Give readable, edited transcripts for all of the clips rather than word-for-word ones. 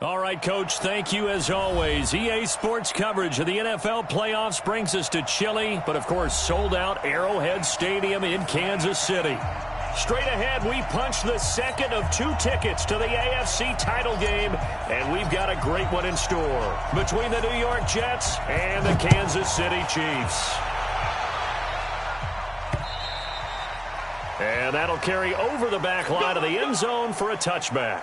All right, Coach, thank you as always. EA Sports coverage of the NFL playoffs brings us to chilly, but of course sold-out Arrowhead Stadium in Kansas City. Straight ahead, we punch the second of 2 tickets to the AFC title game, and we've got a great one in store between the New York Jets and the Kansas City Chiefs. And that'll carry over the back line of the end zone for a touchback.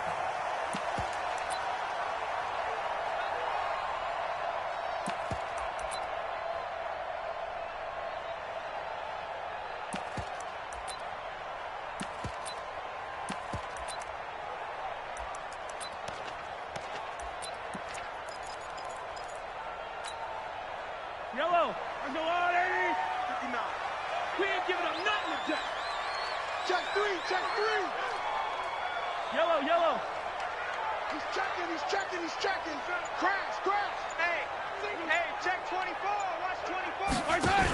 Yellow, let's go on, 80. 59. We ain't giving up nothing to Jack. Check 3, check 3. Yellow, yellow. He's checking. Crash. Hey, check 24. Watch 24. Right side.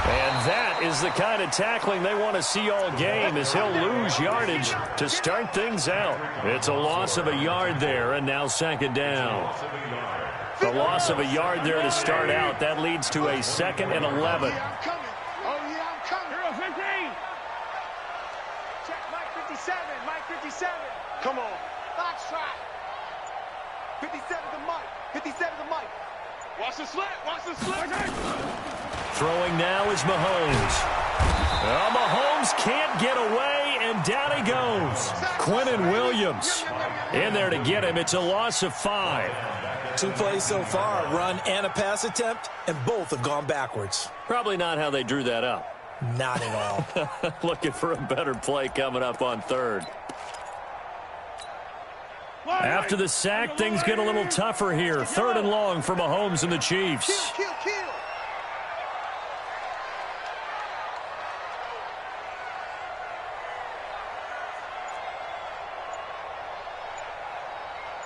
And that is the kind of tackling they want to see all game, as he'll lose yardage to start things out. It's a loss of a yard there, and now second down. The loss of a yard there to start out. That leads to a 2nd and 11. I'm coming. Hero 15. Check Mike 57. Come on. Box shot. 57 to Mike. Watch the slant. Throwing now is Mahomes. Well, Mahomes can't get away, and down he goes. Quinnen Williams in there to get him. It's a loss of 5. 2 plays so far, a run and a pass attempt, and both have gone backwards. Probably not how they drew that up. Not at all. Looking for a better play coming up on 3rd. After the sack, things get a little tougher here. 3rd and long for Mahomes and the Chiefs. Kill.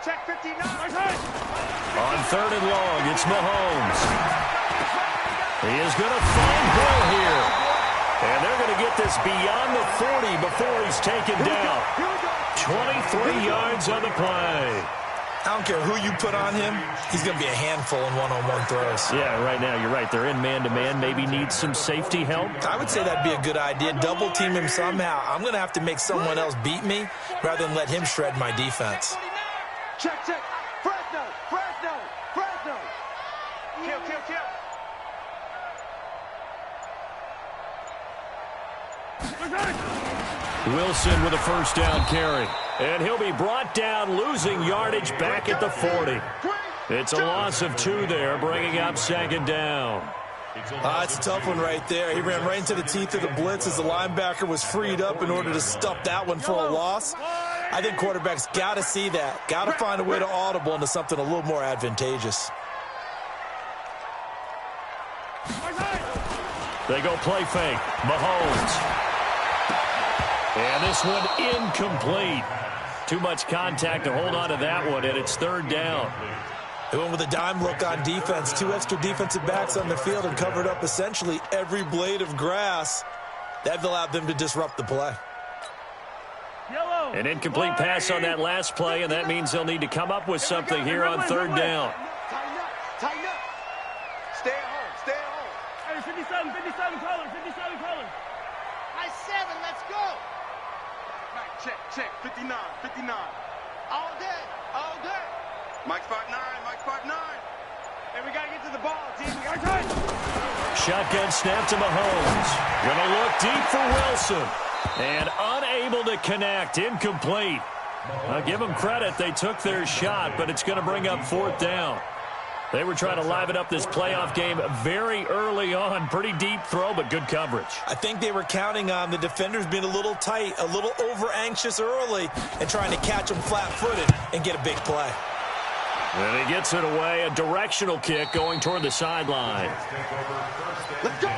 Check 59. On 3rd and long, it's Mahomes. He is going to find Bill here. And they're going to get this beyond the 40 before he's taken down. 23 yards on the play. I don't care who you put on him. He's going to be a handful in one-on-one throws. Yeah, right now, you're right. They're in man-to-man. Maybe needs some safety help. I would say that'd be a good idea. Double team him somehow. I'm going to have to make someone else beat me rather than let him shred my defense. Check. Fresno. Kill. Wilson with a first down carry. And he'll be brought down, losing yardage back at the 40. It's a loss of 2 there, bringing up 2nd down. It's a tough one right there. He ran right into the teeth of the blitz as the linebacker was freed up in order to stuff that one for a loss. I think quarterbacks got to see that. Got to find a way to audible into something a little more advantageous. They go play fake. Mahomes. And this one incomplete. Too much contact to hold on to that one, and it's 3rd down. They went with a dime look on defense. 2 extra defensive backs on the field and covered up essentially every blade of grass. That allowed them to disrupt the play. An incomplete pass on that last play, and that means they'll need to come up with something here on 3rd down. Tighten up. Stay at home. Hey, 57 colors. Nice 7, let's go. Right, check. 59. All day. Mike's 5'9". Hey, we got to get to the ball, team. We got time. Shotgun snap to Mahomes. Gonna look deep for Wilson. And unable to connect. Incomplete. I'll give them credit. They took their shot, but it's going to bring up 4th down. They were trying to liven up this playoff game very early on. Pretty deep throw, but good coverage. I think they were counting on the defenders being a little tight, a little over-anxious early, and trying to catch them flat-footed and get a big play. And he gets it away. A directional kick going toward the sideline. Let's go.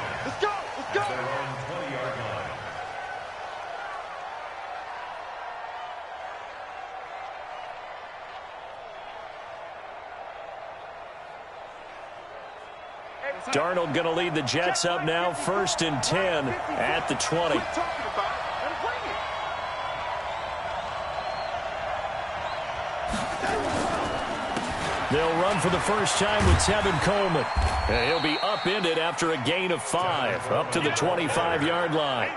Darnold going to lead the Jets up now, 1st and 10 at the 20. They'll run for the first time with Tevin Coleman. And he'll be upended after a gain of 5, up to the 25-yard line.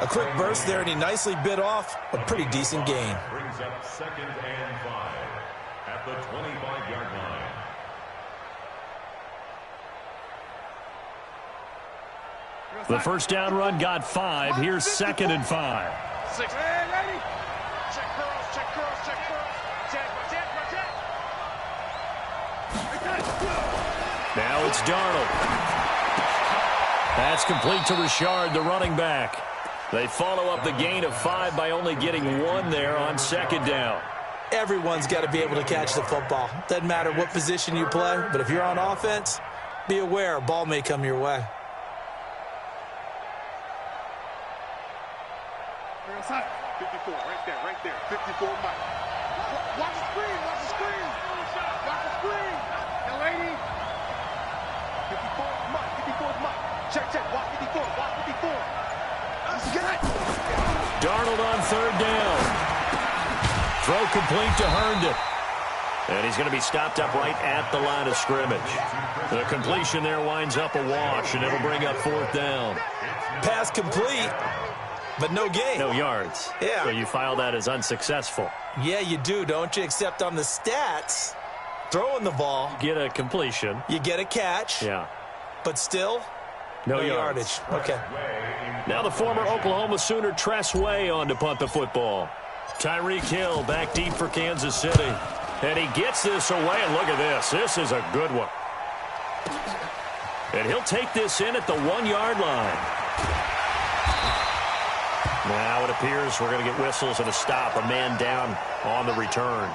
A quick burst there, and he nicely bit off a pretty decent gain. Brings up 2nd and 5 at the 25-yard line. The first down run got 5. Here's 2nd and 5. 6. Hey, ready? Check curls, check curls, check curls. Check. Now it's Darnold. That's complete to Richard, the running back. They follow up the gain of 5 by only getting 1 there on 2nd down. Everyone's got to be able to catch the football. Doesn't matter what position you play, but if you're on offense, be aware a ball may come your way. 54, right there. 54, Mike. Watch the screen. Watch the screen. Now, lady. 54 is Mike. 54 is Mike. Check. Watch 54. Get it. Darnold on 3rd down. Throw complete to Herndon. And he's going to be stopped up right at the line of scrimmage. The completion there winds up a wash, and it'll bring up 4th down. Pass complete, but no gain. No yards. Yeah. So you file that as unsuccessful. Yeah, you do, don't you? Except on the stats, throwing the ball, Get a completion. you get a catch, Yeah. but still, No yardage. Okay. Now the former Oklahoma Sooner Tress Way on to punt the football. Tyreek Hill back deep for Kansas City. And he gets this away, and look at this. This is a good one. And he'll take this in at the 1-yard line. Now it appears we're going to get whistles and a stop. A man down on the return.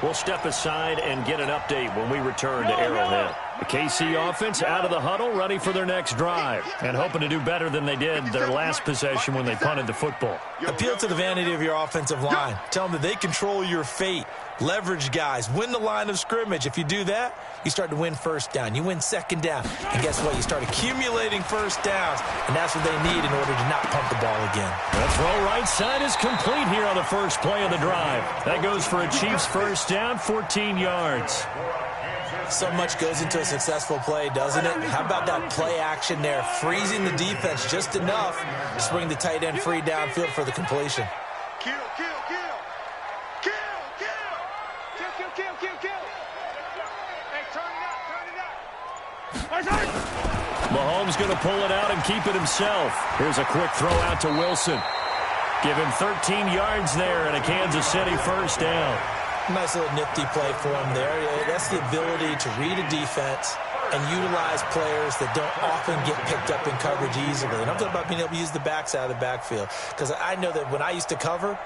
We'll step aside and get an update when we return to Arrowhead. The KC offense out of the huddle, ready for their next drive, and hoping to do better than they did their last possession when they punted the football. Appeal to the vanity of your offensive line. Tell them that they control your fate. Leverage guys. Win the line of scrimmage. If you do that, you start to win 1st down. You win 2nd down. And guess what? You start accumulating 1st downs, and that's what they need in order to not pump the ball again. The throw right side is complete here on the first play of the drive. That goes for a Chiefs 1st down, 14 yards. So much goes into a successful play, doesn't it? How about that play action there? Freezing the defense just enough to bring the tight end free downfield for the completion. Kill. Hey, turn it up. Mahomes going to pull it out and keep it himself. Here's a quick throw out to Wilson. Give him 13 yards there and a Kansas City 1st down. Nice little nifty play for him there. That's the ability to read a defense and utilize players that don't often get picked up in coverage easily. And I'm talking about being able to use the backs out of the backfield. Because I know that when I used to cover,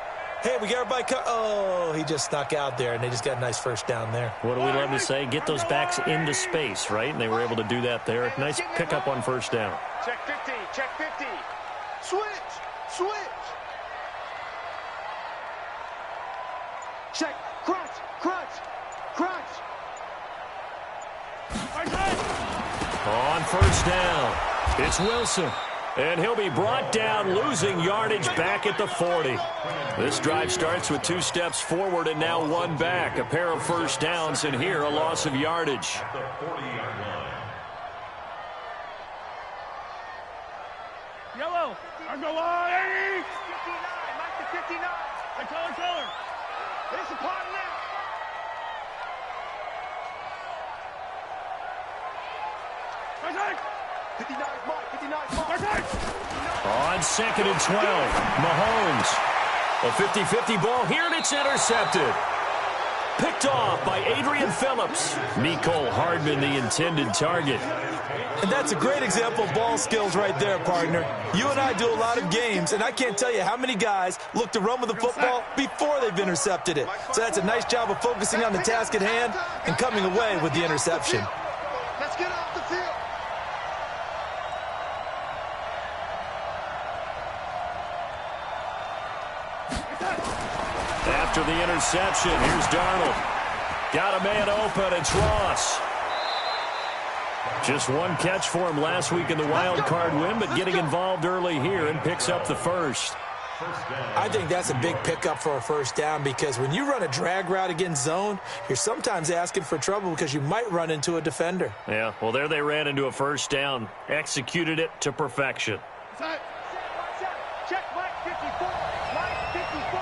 hey, we got everybody oh, he just snuck out there, and they just got a nice 1st down there. What do we love to say? Get those backs into space, right? And they were able to do that there. Nice pickup on 1st down. Check 50. Switch. Check. Crunch. On 1st down, it's Wilson. And he'll be brought down, losing yardage back at the 40. This drive starts with 2 steps forward and now 1 back. A pair of 1st downs, and here a loss of yardage. The 40-yard line. Yellow. I go on. 59. Mike the 59. Color. It's a part now. Mike. 59 Mike. On 2nd and 12, Mahomes. A 50-50 ball here, and it's intercepted. Picked off by Adrian Phillips. Mecole Hardman, the intended target. And that's a great example of ball skills right there, partner. You and I do a lot of games, and I can't tell you how many guys look to run with the football before they've intercepted it. So that's a nice job of focusing on the task at hand and coming away with the interception. Let's get off the field. After the interception, here's Darnold. Got a man open, it's Ross. Just 1 catch for him last week in the wild card win, but getting involved early here and picks up the 1st. I think that's a big pickup for a first down because when you run a drag route against zone, you're sometimes asking for trouble because you might run into a defender. Yeah, well, there they ran into a first down, executed it to perfection. Check, Mike 54. Mike 54.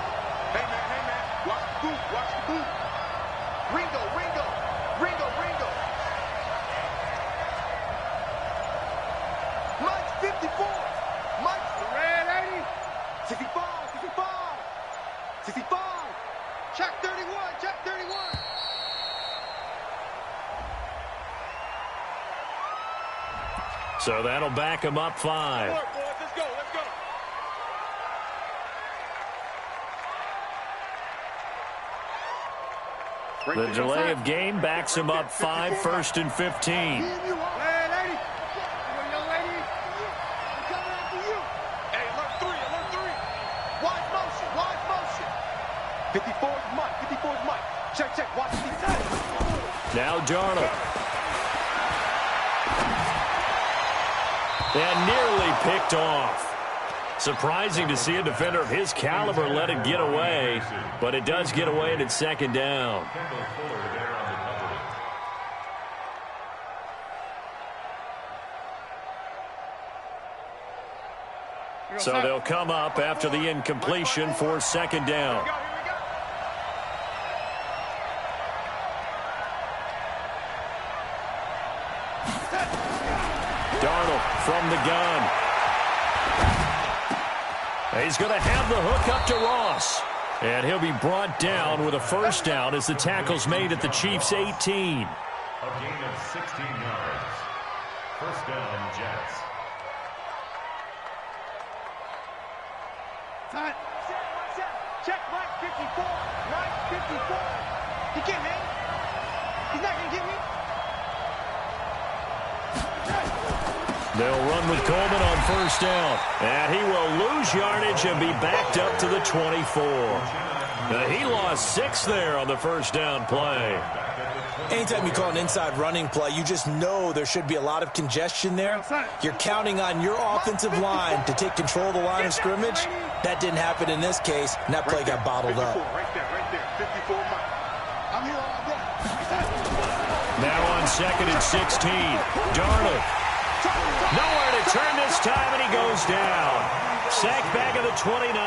Hey, man. Watch the boot. Watch the boot. Ringo. Mike 54. Mike the red 80. 65. 65. Check 31. Check 31. So that'll back him up 5. Let's go. The delay of game backs him up 5, 1st and 15. Check. Watch these sides. Now Darnold. And nearly picked off. Surprising to see a defender of his caliber let it get away, but it does get away and it's 2nd down. So they'll come up after the incompletion for 2nd down. Darnold from the gun. He's going to have the hook up to Ross. And he'll be brought down with a first down as the tackle's made at the Chiefs' 18. A gain of 16 yards. First down, Jets. Check Mike 54. Mike 54. He can't hang. He's not going to get me. They'll run with Coleman on first down. And he will lose yardage and be backed up to the 24. Now, he lost 6 there on the first down play. Anytime you call an inside running play, you just know there should be a lot of congestion there. You're counting on your offensive line to take control of the line of scrimmage. That didn't happen in this case, and that play got bottled up. Right there. 54 Mike. I'm here all day. Now on 2nd and 16. Darnold. Nowhere to turn this time, and he goes down. Sacked back at the 29.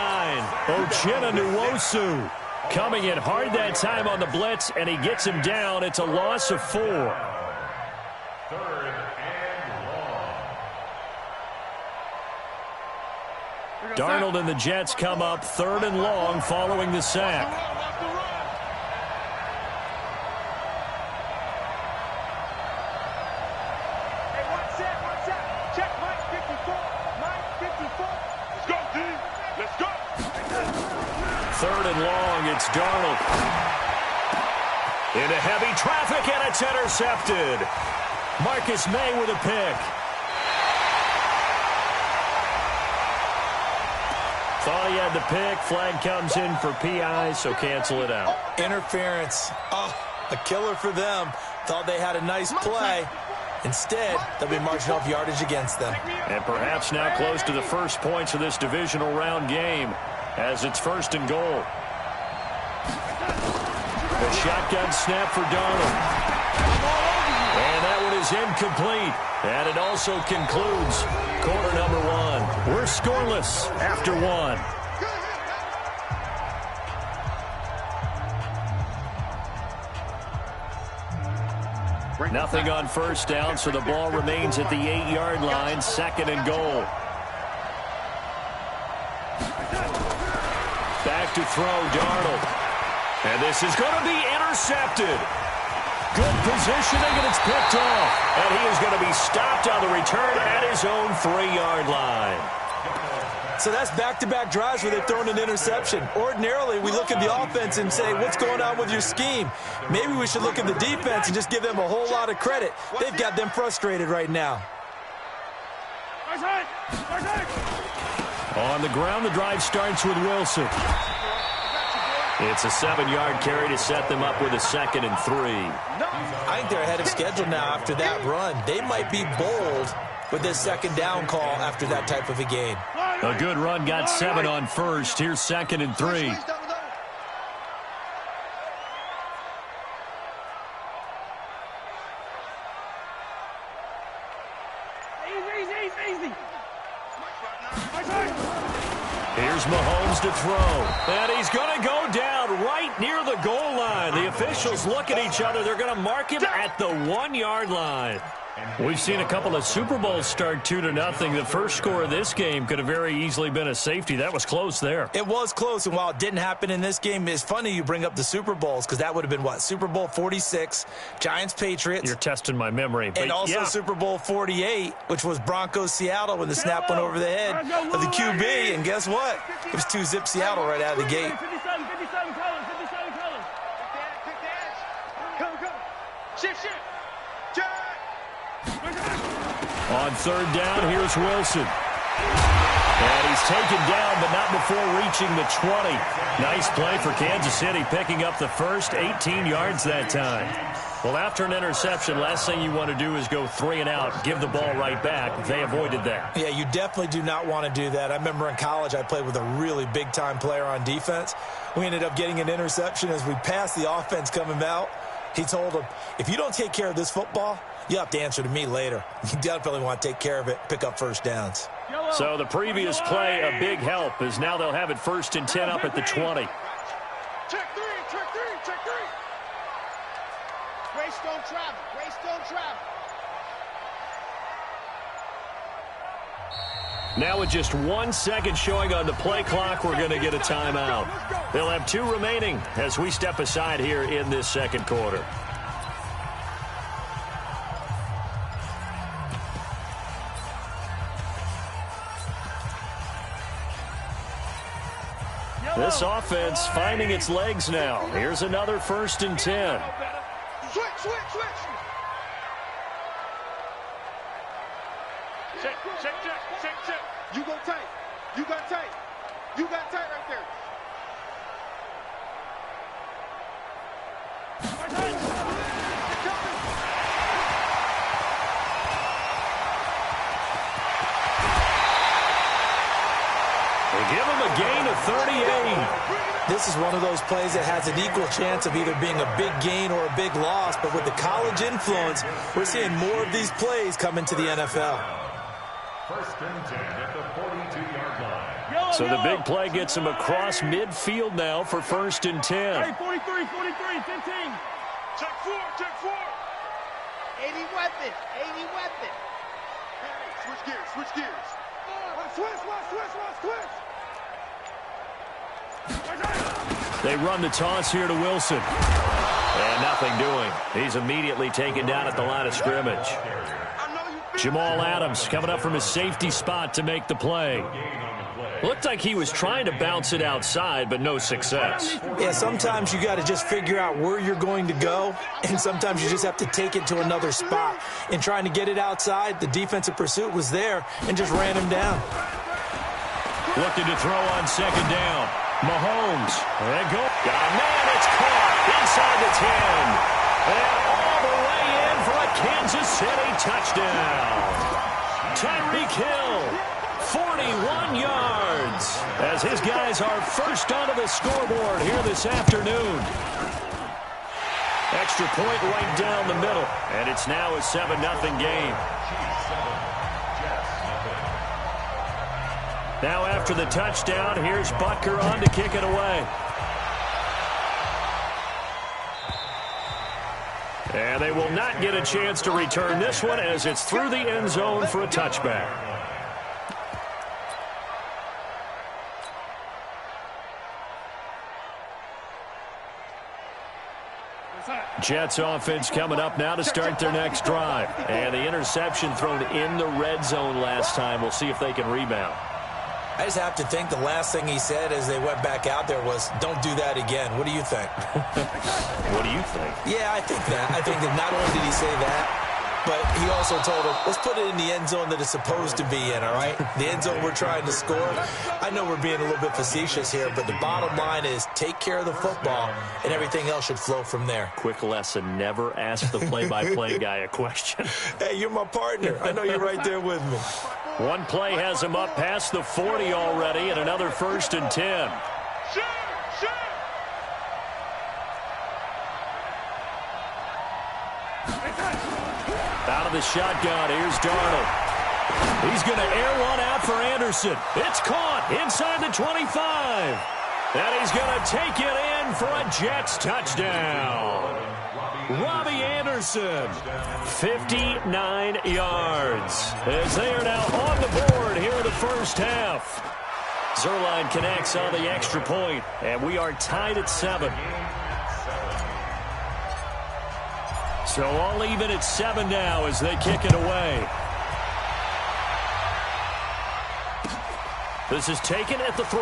Uchenna Nwosu coming in hard that time on the blitz, and he gets him down. It's a loss of 4. 3rd and long. Darnold and the Jets come up 3rd and long following the sack. It's Darnold. Into heavy traffic, and it's intercepted. Marcus May with a pick. Thought he had the pick. Flag comes in for PI, so cancel it out. Interference. Oh, a killer for them. Thought they had a nice play. Instead, they'll be marching off yardage against them. And perhaps now close to the first points of this divisional round game as it's 1st and goal. The shotgun snap for Darnold. And that one is incomplete. And it also concludes quarter number 1. We're scoreless after 1. Nothing on first down, so the ball remains at the 8-yard line, 2nd and goal. Back to throw, Darnold. And this is going to be intercepted. Good positioning, and it's picked off. And he is going to be stopped on the return at his own 3-yard line. So that's back-to-back drives where they've thrown an interception. Ordinarily, we look at the offense and say, what's going on with your scheme? Maybe we should look at the defense and just give them a whole lot of credit. They've got them frustrated right now. On the ground, the drive starts with Wilson. It's a 7-yard carry to set them up with a 2nd and 3. I think they're ahead of schedule now after that run. They might be bold with this 2nd down call after that type of a game. A good run got 7 on first. Here's 2nd and 3. Here's Mahomes to throw. And he's going to go down right near the goal line. The officials look at each other. They're going to mark him at the 1-yard line. We've seen a couple of Super Bowls start 2-0. The first score of this game could have very easily been a safety. That was close there. It was close, and while it didn't happen in this game, it's funny you bring up the Super Bowls because that would have been, what, Super Bowl 46, Giants-Patriots. You're testing my memory. And also yeah. Super Bowl 48, which was Broncos-Seattle when the snap went over the head of the QB. And guess what? It was 2-zip Seattle right out of the gate. 57 Collins. Come. Shift. On 3rd down, here's Wilson. And he's taken down, but not before reaching the 20. Nice play for Kansas City, picking up the first 18 yards that time. Well, after an interception, last thing you want to do is go 3 and out, give the ball right back. They avoided that. Yeah, you definitely do not want to do that. I remember in college I played with a really big-time player on defense. We ended up getting an interception as we passed the offense coming out. He told him, if you don't take care of this football, you have to answer to me later. You definitely want to take care of it, pick up first downs. So the previous play, a big help, as now they'll have it 1st and 10 up at the 20. Check three. Grace don't travel. Now with just 1 second showing on the play clock, we're going to get a timeout. They'll have 2 remaining as we step aside here in this second quarter. This offense finding its legs now. Here's another 1st and 10. Switch. Check. You go tight. You got tight right there. They give him a gain of 38. This is one of those plays that has an equal chance of either being a big gain or a big loss, but with the college influence, we're seeing more of these plays come into the NFL. 1st and 10 at the 42-yard line. So the big play gets him across midfield now for 1st and 10. Hey, 43, 15. Check 4. 80 weapon. Hey, switch gears. Switch. They run the toss here to Wilson. And nothing doing. He's immediately taken down at the line of scrimmage. Jamal Adams coming up from his safety spot to make the play. Looked like he was trying to bounce it outside, but no success. Yeah, sometimes you got to just figure out where you're going to go, and sometimes you just have to take it to another spot. In trying to get it outside, the defensive pursuit was there and just ran him down. Looking to throw on 2nd down. Mahomes. And go. Got a man. It's caught inside the 10. And all the way in for a Kansas City touchdown. Tyreek Hill, 41 yards, as his guys are first onto the scoreboard here this afternoon. Extra point right down the middle, and it's now a 7-0 game. Now after the touchdown, here's Butker on to kick it away. And they will not get a chance to return this one as it's through the end zone for a touchback. Jets offense coming up now to start their next drive. And the interception thrown in the red zone last time. We'll see if they can rebound. I just have to think the last thing he said as they went back out there was, don't do that again. What do you think? What do you think? Yeah, I think that. I think that not only did he say that, but he also told him, let's put it in the end zone that it's supposed to be in, all right? The end zone we're trying to score. I know we're being a little bit facetious here, but the bottom line is take care of the football, and everything else should flow from there. Quick lesson, never ask the play-by-play guy a question. Hey, you're my partner. I know you're right there with me. One play has him up past the 40 already, and another 1st and 10. Out of the shotgun, here's Darnold. He's going to air one out for Anderson. It's caught inside the 25. And he's going to take it in for a Jets touchdown. Robbie Anderson, 59 yards. As they are now on the board here in the first half. Zerline connects on the extra point, and we are tied at 7. So all even at 7 now as they kick it away. This is taken at the 3.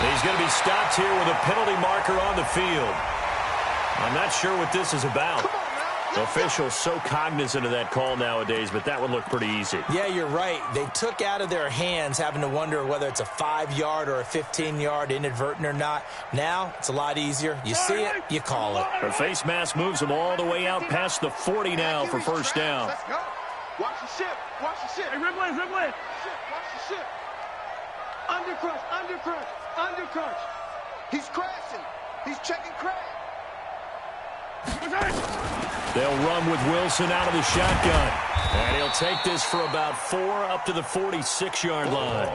He's going to be stopped here with a penalty marker on the field. I'm not sure what this is about. Officials so cognizant of that call nowadays, but that would look pretty easy. Yeah, you're right. They took out of their hands having to wonder whether it's a 5-yard or a 15-yard inadvertent or not. Now, it's a lot easier. You see it, you call it. The face mask moves them all the way out past the 40 now for first down. Let's go. Watch the ship. Watch the ship. Hey, rip blitz. Watch the ship. Undercrunch. He's crashing. He's checking crash. They'll run with Wilson out of the shotgun. And he'll take this for about 4 up to the 46-yard line.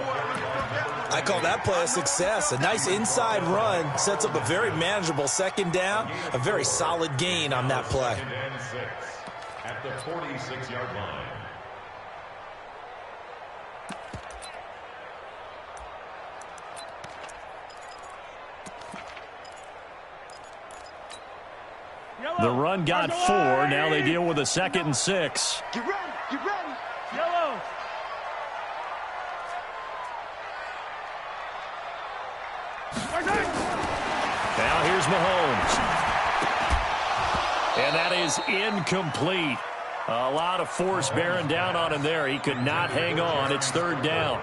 I call that play a success. A nice inside run sets up a very manageable 2nd down. A very solid gain on that play. At the 46-yard line. The run got 4. Now they deal with a 2nd and 6. Get ready. Yellow. Now here's Mahomes. And that is incomplete. A lot of force bearing down on him there. He could not hang on. It's 3rd down.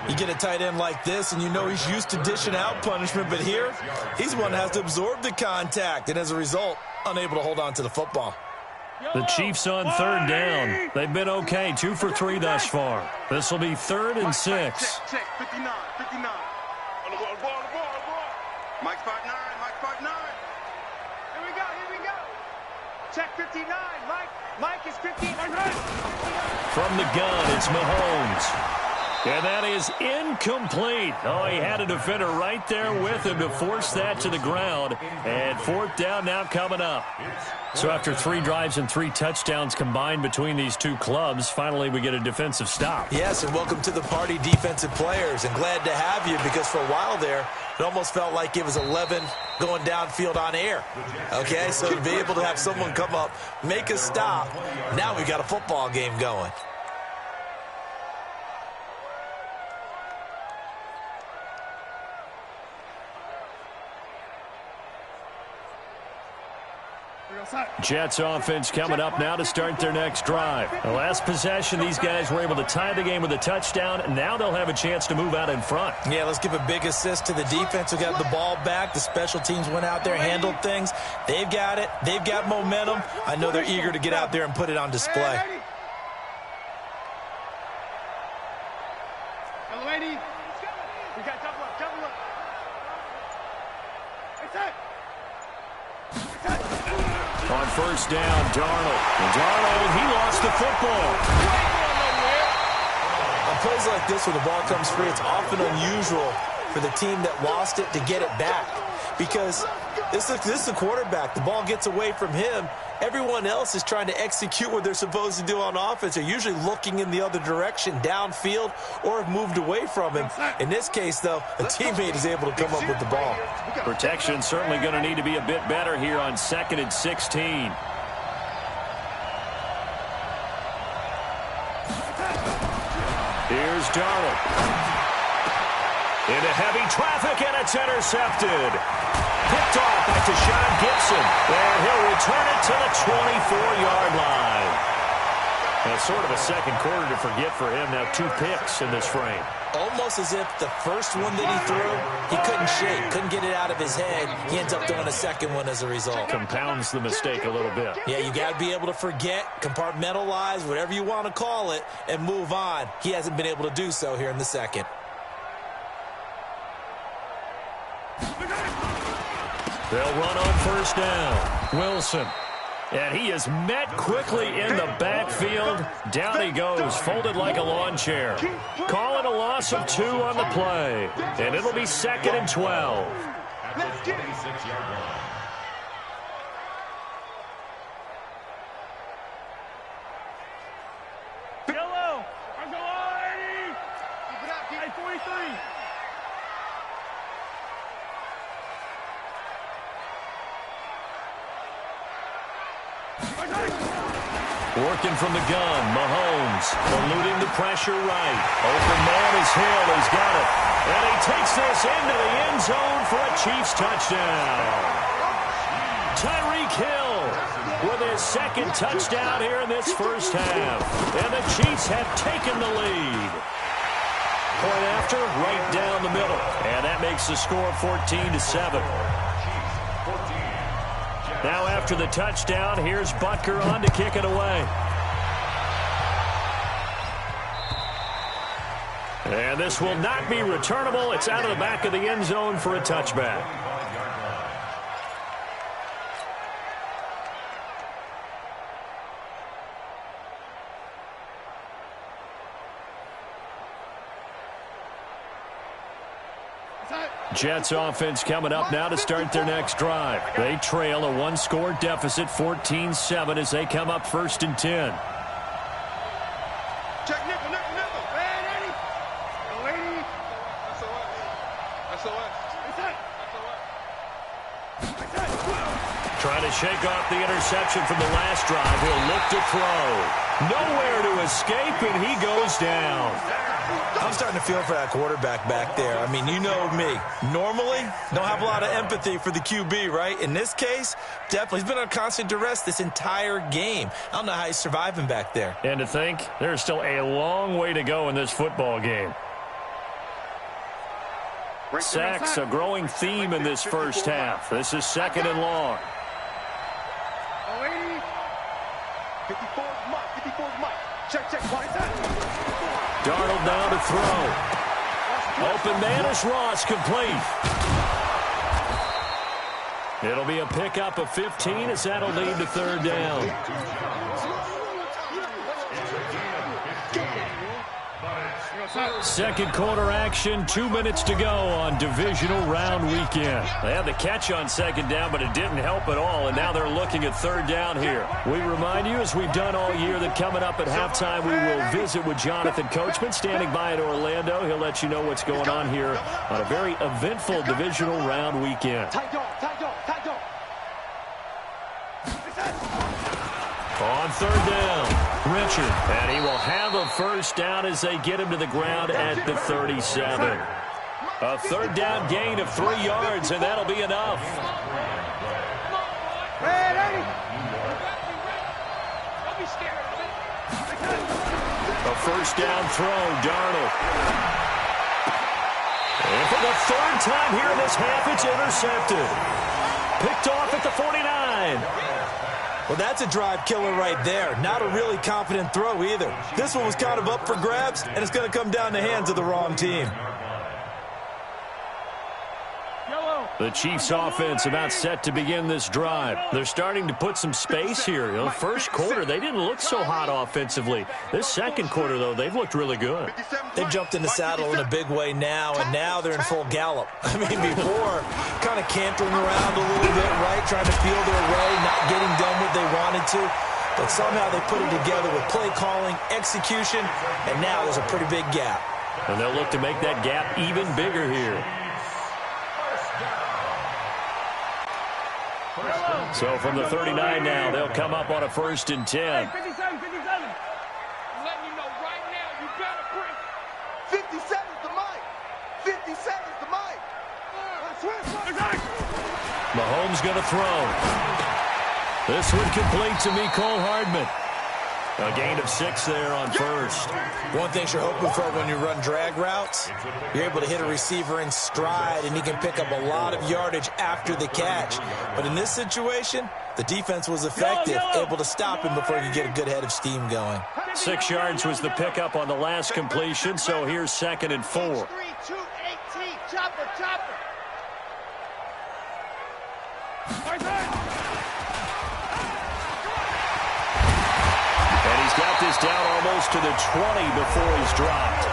You get a tight end like this, and you know he's used to dishing out punishment, but here, he's one that has to absorb the contact, and as a result, unable to hold on to the football. The Chiefs on 3rd down. They've been okay, 2 for 3 thus far. This will be 3rd and 6. Check. 59. On the ball. Mike's 5'9". Here we go. Check 59. Mike is 15. From the gun, it's Mahomes. And that is incomplete. Oh, he had a defender right there with him to force that to the ground. And 4th down now coming up. So after 3 drives and 3 touchdowns combined between these two clubs, finally we get a defensive stop. Yes, and welcome to the party, defensive players. And glad to have you, because for a while there, it almost felt like it was 11 going downfield on air. Okay, so to be able to have someone come up, make a stop, now we've got a football game going. Jets offense coming up now to start their next drive. The last possession, these guys were able to tie the game with a touchdown, and now they'll have a chance to move out in front. Yeah, let's give a big assist to the defense who got the ball back. The special teams went out there, handled things. They've got it. They've got momentum. I know they're eager to get out there and put it on display. We got double up. On 1st down, Darnold. And Darnold, he lost the football. On plays like this where the ball comes free, it's often unusual for the team that lost it to get it back. Because this is the quarterback. The ball gets away from him. Everyone else is trying to execute what they're supposed to do on offense. They're usually looking in the other direction, downfield, or have moved away from him. In this case, though, a teammate is able to come up with the ball. Protection certainly going to need to be a bit better here on 2nd and 16. Here's Darnold. Into heavy traffic, and it's intercepted. Picked off by Deshaun Gibson. And he'll return it to the 24-yard line. And sort of a second quarter to forget for him. Now 2 picks in this frame. Almost as if the first one that he threw, he couldn't shake, couldn't get it out of his head. He ends up throwing a second one as a result. Compounds the mistake a little bit. Yeah, you got to be able to forget, compartmentalize, whatever you want to call it, and move on. He hasn't been able to do so here in the second. They'll run on first down. Wilson. And he is met quickly in the backfield. Down he goes, folded like a lawn chair. Call it a loss of 2 on the play. And it'll be 2nd and 12. At the 26-yard line. Yellow. I'm going. Keep it up. Keep it 43. Working from the gun, Mahomes eluding the pressure right. Open man is Hill. He's got it. And he takes this into the end zone for a Chiefs touchdown. Tyreek Hill with his 2nd touchdown here in this first half. And the Chiefs have taken the lead. Point after, right down the middle. And that makes the score 14-7. Now after the touchdown, here's Butker on to kick it away. And this will not be returnable. It's out of the back of the end zone for a touchback. Jets offense coming up now to start their next drive. They trail a 1-score deficit, 14-7, as they come up 1st and 10. Check nickel, nickel, nickel. Man, Eddie. Go, Eddie. That's all right. That's all right. That's all right. Trying to shake off the interception from the last drive. He'll look to throw. Nowhere to escape, and he goes down. I'm starting to feel for that quarterback back there. I mean, you know me. Normally, don't have a lot of empathy for the QB, right? In this case, definitely. He's been on constant duress this entire game. I don't know how he's surviving back there. And to think, there's still a long way to go in this football game. Sacks, a growing theme in this first half. This is 2nd and long. 54 Mike. 54 Mike. Check, check. Darnold now to throw. Open man is Ross, complete. It'll be a pickup of 15 as that'll lead to 3rd down. Second quarter action, 2 minutes to go on divisional round weekend. They had the catch on 2nd down, but it didn't help at all, and now they're looking at 3rd down here. We remind you, as we've done all year, that coming up at halftime, we will visit with Jonathan Coachman, standing by in Orlando. He'll let you know what's going on here on a very eventful divisional round weekend. Tight dog, tight dog, tight dog. On 3rd down. Richard, and he will have a 1st down as they get him to the ground at the 37. A 3rd down gain of 3 yards, and that'll be enough. A 1st down throw, Darnold. And for the 3rd time here in this half, it's intercepted. Picked off at the 49. Well, that's a drive killer right there. Not a really confident throw either. This one was kind of up for grabs, and it's going to come down the hands of the wrong team. The Chiefs offense about set to begin this drive. They're starting to put some space here. You know, first quarter, they didn't look so hot offensively. This second quarter, though, they've looked really good. They've jumped in the saddle in a big way now, and now they're in full gallop. I mean, before, kind of cantering around a little bit, right, trying to feel their way, not getting done what they wanted to. But somehow they put it together with play calling, execution, and now there's a pretty big gap. And they'll look to make that gap even bigger here. So from the 39 now, they'll come up on a 1st and 10. 57, 57. Letting you know right now, you gotta bring 57's the mic. 57's the mic. Mahomes going to throw. This one complete to Mecole Hardman. A gain of 6 there on first. One thing you're hoping for when you run drag routes, you're able to hit a receiver in stride, and he can pick up a lot of yardage after the catch. But in this situation, the defense was effective, able to stop him before he could get a good head of steam going. 6 yards was the pickup on the last completion, so here's 2nd and 4. S3, 2, 18, chopper, chopper. And he's got this down almost to the 20 before he's dropped.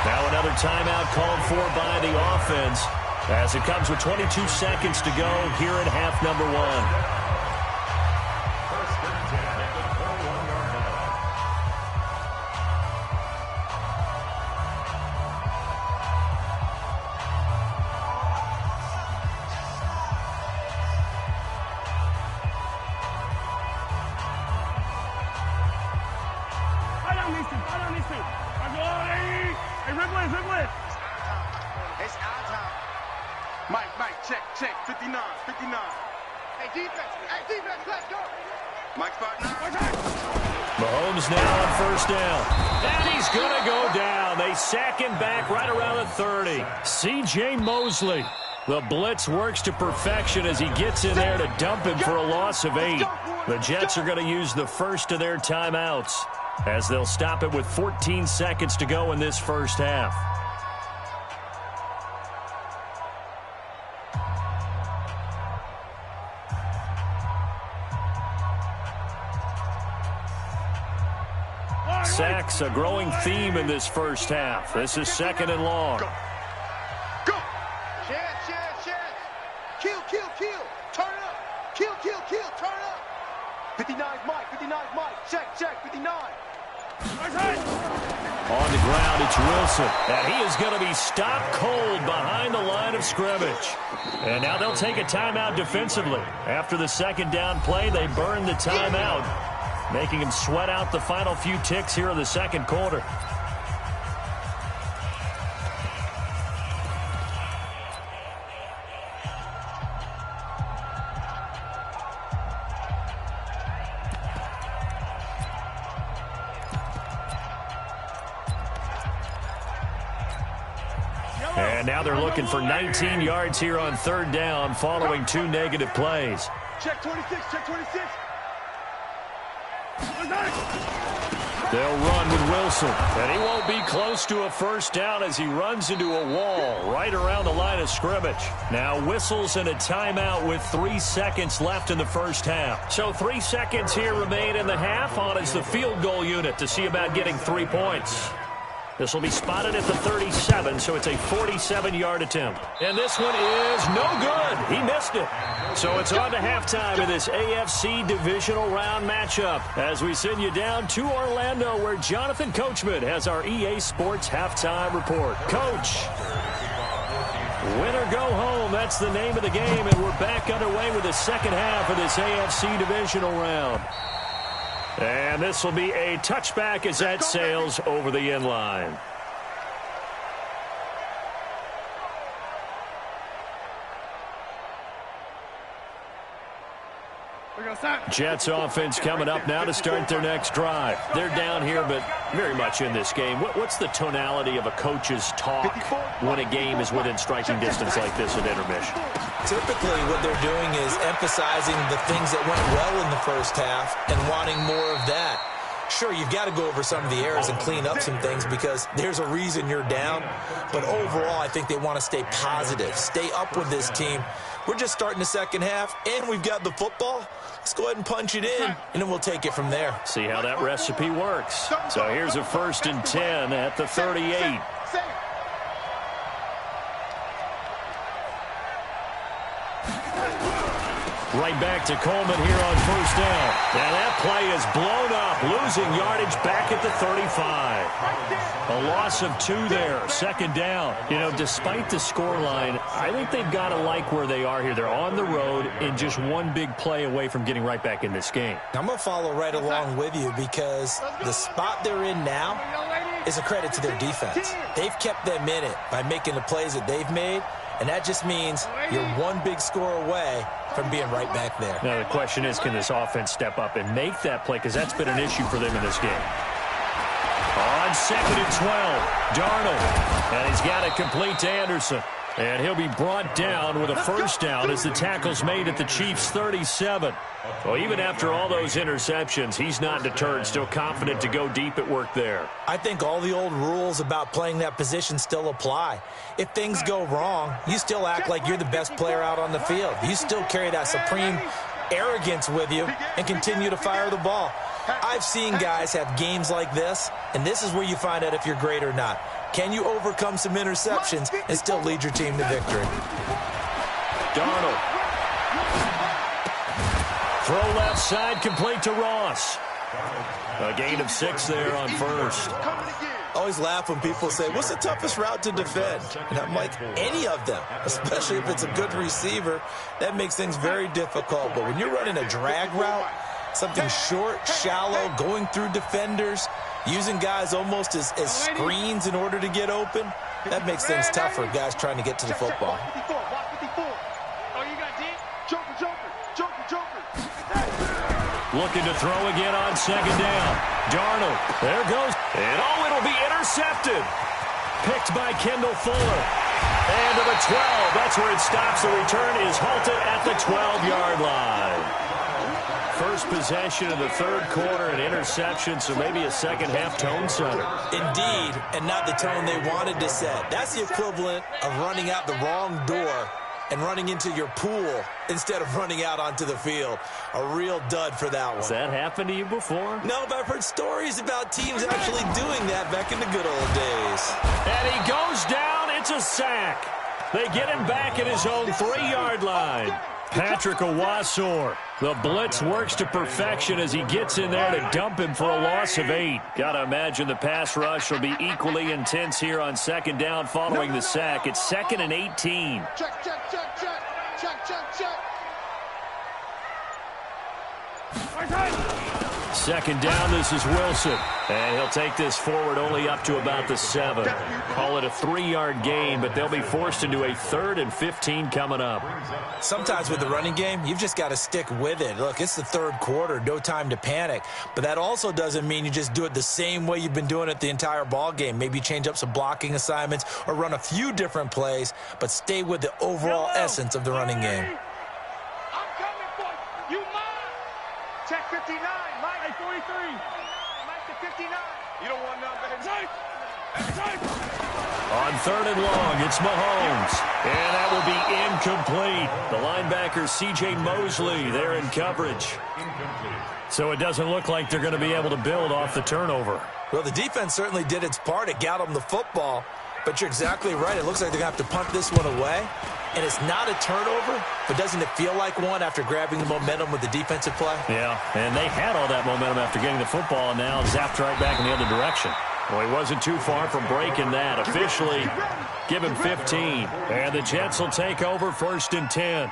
Now another timeout called for by the offense as it comes with 22 seconds to go here in half number 1. It's our time. Mike, check, 59. Hey, defense, let's go. Mike, spot now. Mahomes now on first down. And he's going to go down. They sack him back right around the 30. C.J. Mosley. The blitz works to perfection as he gets in there to dump him for a loss of 8. The Jets are going to use the first of their timeouts as they'll stop it with 14 seconds to go in this first half. Sacks, a growing theme in this first half. This is 2nd and long. Go. Chance. Kill. Turn up. Kill. Turn up. 59 Mike. Check, 59. On the ground, it's Wilson. And he is going to be stopped cold behind the line of scrimmage. And now they'll take a timeout defensively. After the 2nd down play, they burn the timeout, making him sweat out the final few ticks here in the 2nd quarter. And now they're looking for 19 yards here on 3rd down following 2 negative plays. Check 26. They'll run with Wilson, and he won't be close to a first down as he runs into a wall right around the line of scrimmage. Now whistles and a timeout with 3 seconds left in the first half. So 3 seconds here remain in the half. On is the field goal unit to see about getting 3 points. This will be spotted at the 37, so it's a 47-yard attempt. And this one is no good. He missed it. So it's on to halftime in this AFC Divisional Round matchup as we send you down to Orlando where Jonathan Coachman has our EA Sports Halftime Report. Coach, win or go home, that's the name of the game, and we're back underway with the 2nd half of this AFC Divisional Round. And this will be a touchback as that sails over the end line. Jets offense coming up now to start their next drive. They're down here, but very much in this game. What's the tonality of a coach's talk when a game is within striking distance like this at intermission? Typically, what they're doing is emphasizing the things that went well in the first half and wanting more of that. Sure, you've got to go over some of the errors and clean up some things because there's a reason you're down. But overall, I think they want to stay positive, stay up with this team. We're just starting the 2nd half, and we've got the football. Let's go ahead and punch it in, and then we'll take it from there. See how that recipe works. So here's a 1st and 10 at the 38. Right back to Coleman here on first down. And that play is blown up, losing yardage back at the 35. A loss of 2 there, 2nd down. You know, despite the scoreline, I think they've got to like where they are here. They're on the road and just one big play away from getting right back in this game. I'm going to follow right along with you because the spot they're in now is a credit to their defense. They've kept them in it by making the plays that they've made, And that just means you're one big score away from being right back there. Now, the question is, can this offense step up and make that play? Because that's been an issue for them in this game. On 2nd and 12, Darnold. And he's got it complete to Anderson. And he'll be brought down with a first down as the tackle's made at the Chiefs' 37. Well, even after all those interceptions, he's not deterred, still confident to go deep at work there. I think all the old rules about playing that position still apply. If things go wrong, you still act like you're the best player out on the field. You still carry that supreme arrogance with you and continue to fire the ball. I've seen guys have games like this, and this is where you find out if you're great or not. Can you overcome some interceptions and still lead your team to victory? Darnold. Throw left side, complete to Ross. A gain of 6 there on first. I always laugh when people say, what's the toughest route to defend? And I'm like, any of them, especially if it's a good receiver. That makes things very difficult. But when you're running a drag route, something short, shallow, going through defenders, using guys almost as screens in order to get open, that makes things tough for guys trying to get to the football. Looking to throw again on 2nd down. Darnold. There goes. And it'll be intercepted. Picked by Kendall Fuller. And to the 12. That's where it stops. The return is halted at the 12-yard line. First possession of the 3rd quarter, an interception, so maybe a second-half tone setter. Indeed, and not the tone they wanted to set. That's the equivalent of running out the wrong door and running into your pool instead of running out onto the field. A real dud for that one. Has that happened to you before? No, but I've heard stories about teams actually doing that back in the good old days. And he goes down. It's a sack. They get him back at his own 3-yard line. Patrick Owasor. The blitz works to perfection as he gets in there to dump him for a loss of 8. Got to imagine the pass rush will be equally intense here on 2nd down following the sack. It's 2nd and 18. Check, check, check, check. Check, check, check. 2nd down, this is Wilson. And he'll take this forward only up to about the 7. Call it a 3-yard gain, but they'll be forced into a 3rd and 15 coming up. Sometimes with the running game, you've just got to stick with it. Look, it's the 3rd quarter, no time to panic. But that also doesn't mean you just do it the same way you've been doing it the entire ball game. Maybe change up some blocking assignments or run a few different plays, but stay with the overall essence of the running game. I'm coming for you. You mine. Check 59. Mike 43. Mike to 59. You don't want none, baby. On 3rd and long, it's Mahomes. And that will be incomplete. The linebacker, C.J. Mosley, there in coverage. So it doesn't look like they're going to be able to build off the turnover. Well, the defense certainly did its part. It got them the football. But you're exactly right. It looks like they're going to have to punt this one away. And it's not a turnover, but doesn't it feel like one after grabbing the momentum with the defensive play? Yeah, and they had all that momentum after getting the football and now zapped right back in the other direction. Well, he wasn't too far from breaking that. Officially, give him 15. And the Jets will take over 1st and 10.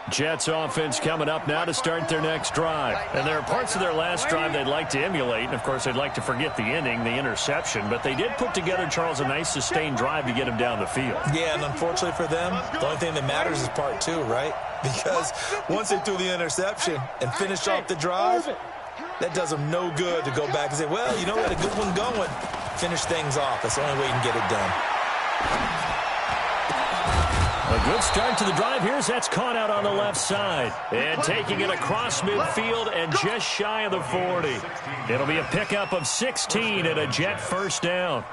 Jets offense coming up now to start their next drive. And there are parts of their last drive they'd like to emulate. And, of course, they'd like to forget the ending, the interception. But they did put together, Charles, a nice sustained drive to get him down the field. Yeah, and unfortunately for them, the only thing that matters is part 2, right? Because once they threw the interception and finished off the drive, that does them no good to go back and say, well, you know, we had a good one going. Finish things off. That's the only way you can get it done. A good start to the drive. That's caught out on the left side. And taking it across midfield and just shy of the 40. It'll be a pickup of 16 and a Jet first down.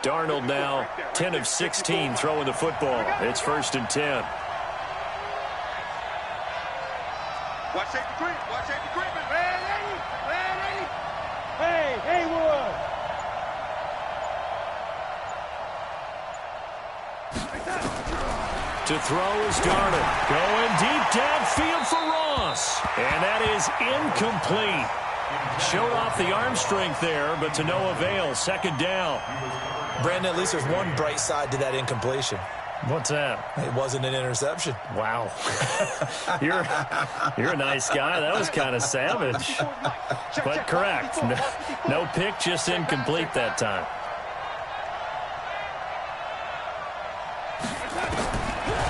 Darnold now 10 of 16 throwing the football. It's 1st and 10. Watch safety creep. Watch safety creeping. Hey, Haywood. To throw is Darnold. Going deep downfield for Ross. And that is incomplete. Showed off the arm strength there, but to no avail. 2nd down. Brandon, at least there's one bright side to that incompletion. What's that? It wasn't an interception. Wow. You're a nice guy. That was kind of savage. But correct. No pick, just incomplete that time.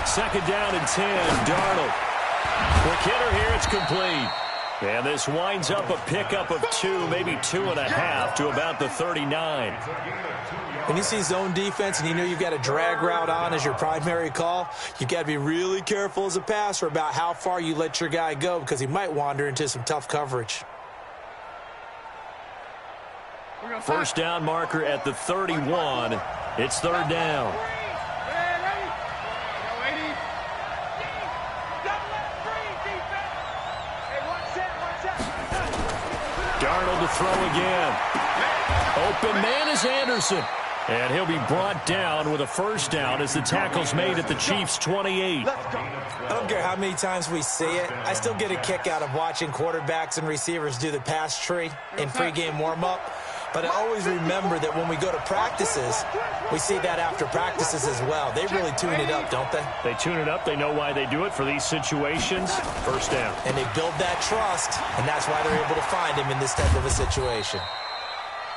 Second down and 10, Darnold. Quick hitter here, it's complete. And this winds up a pickup of 2, maybe 2.5 to about the 39. When you see zone defense and you know you've got a drag route on as your primary call, you've got to be really careful as a passer about how far you let your guy go because he might wander into some tough coverage. First down marker at the 31. It's third down. Darnold to throw again. Open man is Anderson. And he'll be brought down with a first down as the tackle's made at the Chiefs' 28. I don't care how many times we see it. I still get a kick out of watching quarterbacks and receivers do the pass tree in pregame warm-up. But I always remember that when we go to practices, we see that after practices as well. They really tune it up, don't they? They tune it up. They know why they do it for these situations. First down. And they build that trust, and that's why they're able to find him in this type of a situation.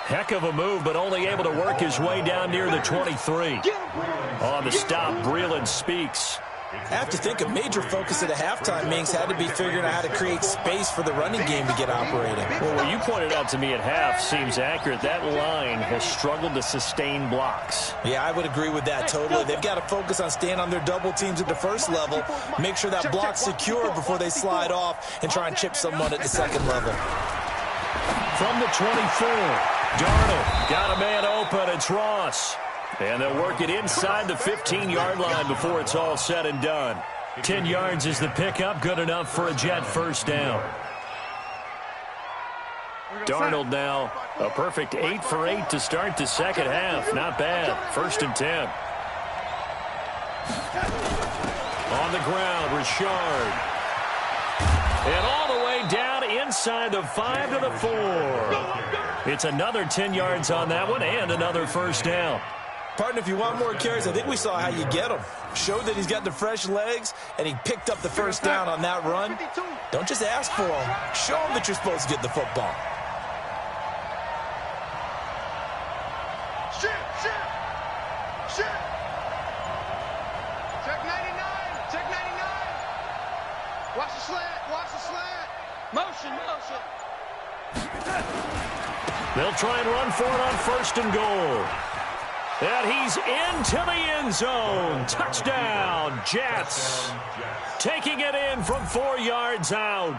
Heck of a move, but only able to work his way down near the 23. On the stop, Breeland speaks. I have to think a major focus at a halftime, Minks, had to be figuring out how to create space for the running game to get operating. Well, what you pointed out to me at half seems accurate. That line has struggled to sustain blocks. Yeah, I would agree with that totally. They've got to focus on staying on their double teams at the first level, make sure that block's secure before they slide off and try and chip someone at the second level. From the 24, Darnold got a man open. It's Ross. And they'll work it inside the 15-yard line before it's all said and done. 10 yards is the pickup, good enough for a Jet first down. Darnold now a perfect 8 for 8 to start the second half. Not bad. First and 10. On the ground, Richard. And all the way down inside the 5 to the 4. It's another 10 yards on that one and another first down. Partner, if you want more carries, I think we saw how you get him. Showed that he's got the fresh legs, and he picked up the first down on that run. Don't just ask for him. Show him that you're supposed to get the football. Shit. Check 99. Watch the slant. Motion. They'll try and run for it on first and goal. And he's into the end zone. Touchdown, Jets. Taking it in from 4 yards out.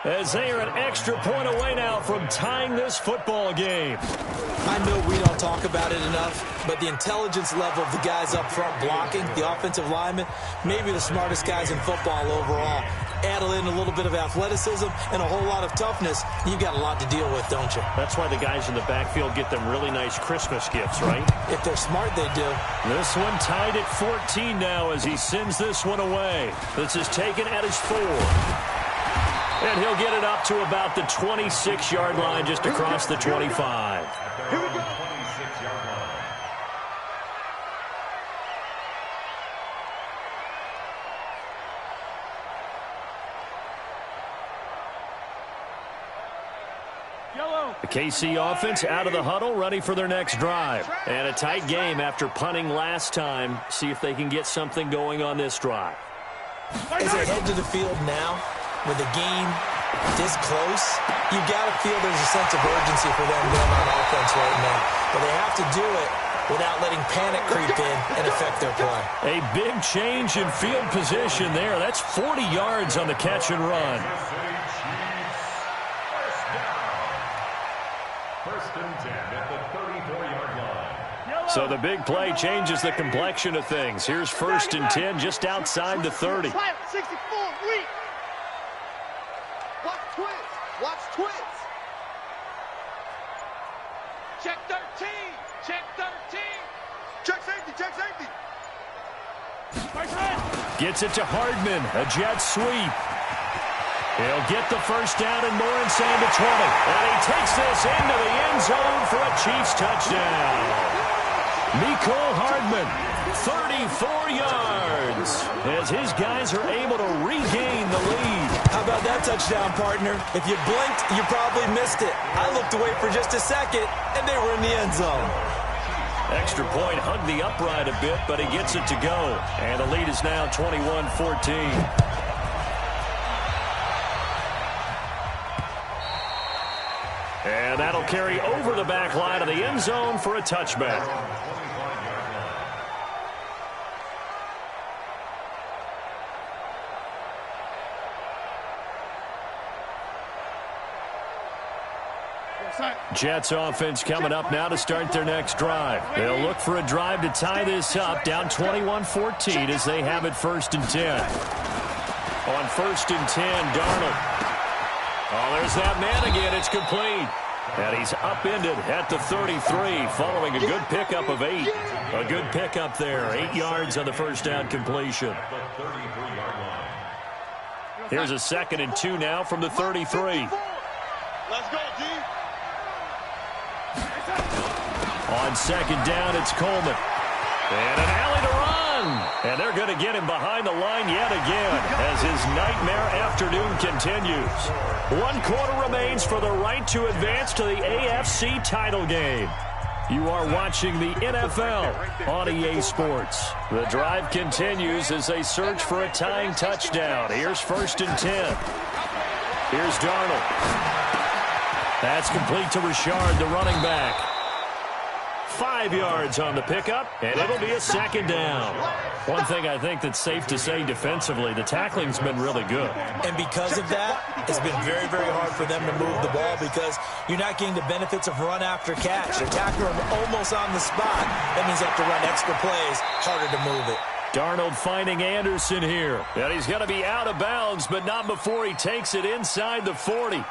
As they are an extra point away now from tying this football game. I know we don't talk about it enough, but the intelligence level of the guys up front blocking, the offensive linemen, maybe the smartest guys in football overall. Add in a little bit of athleticism and a whole lot of toughness, you've got a lot to deal with, don't you? That's why the guys in the backfield get them really nice Christmas gifts, right? If they're smart, they do. This one tied at 14 now as he sends this one away. This is taken at his 4. And he'll get it up to about the 26-yard line just across the 25. Here we go. The KC offense out of the huddle, ready for their next drive. And a tight game after punting last time. See if they can get something going on this drive. As they head to the field now, with the game this close, you've got to feel there's a sense of urgency for them going on offense right now. But they have to do it without letting panic creep in and affect their play. A big change in field position there. That's 40 yards on the catch and run. First and 10 at the 34-yard line. So the big play changes the complexion of things. Here's first and 10 just outside the 30. 64, weak. Watch twins. Check 13. Check safety. Gets it to Hardman, a jet sweep. He'll get the first down and more inside the 20. And he takes this into the end zone for a Chiefs touchdown. Mecole Hardman, 34 yards, as his guys are able to regain the lead. How about that touchdown, partner? If you blinked, you probably missed it. I looked away for just a second, and they were in the end zone. Extra point hugged the upright a bit, but he gets it to go. And the lead is now 21-14. And that'll carry over the back line of the end zone for a touchback. Jets offense coming up now to start their next drive. They'll look for a drive to tie this up, down 21-14 as they have it 1st and 10. On 1st and 10, Darnold. Oh, there's that man again. It's complete. And he's upended at the 33 following a good pickup of 8. A good pickup there. 8 yards on the first down completion. Here's a 2nd and 2 now from the 33. Let's go, D. On 2nd down, it's Coleman. And an alley to run. And they're going to get him behind the line yet again as his nightmare afternoon continues. 1 quarter remains for the right to advance to the AFC title game. You are watching the NFL on EA Sports. The drive continues as they search for a tying touchdown. Here's 1st and 10. Here's Darnold. That's complete to Richard, the running back. 5 yards on the pickup, and it'll be a 2nd down. One thing I think that's safe to say defensively, the tackling's been really good. And because of that, it's been very, very hard for them to move the ball because you're not getting the benefits of run after catch. They're tackling them almost on the spot. That means they have to run extra plays, harder to move it. Darnold finding Anderson here. And he's going to be out of bounds, but not before he takes it inside the 40.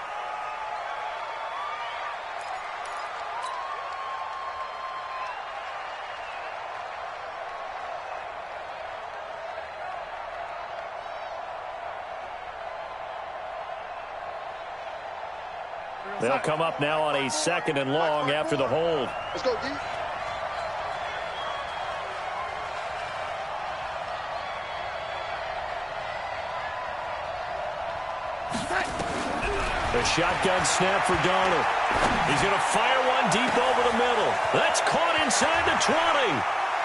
They'll come up now on a 2nd and long after the hold. Let's go, D. The shotgun snap for Darnold. He's going to fire one deep over the middle. That's caught inside the 20.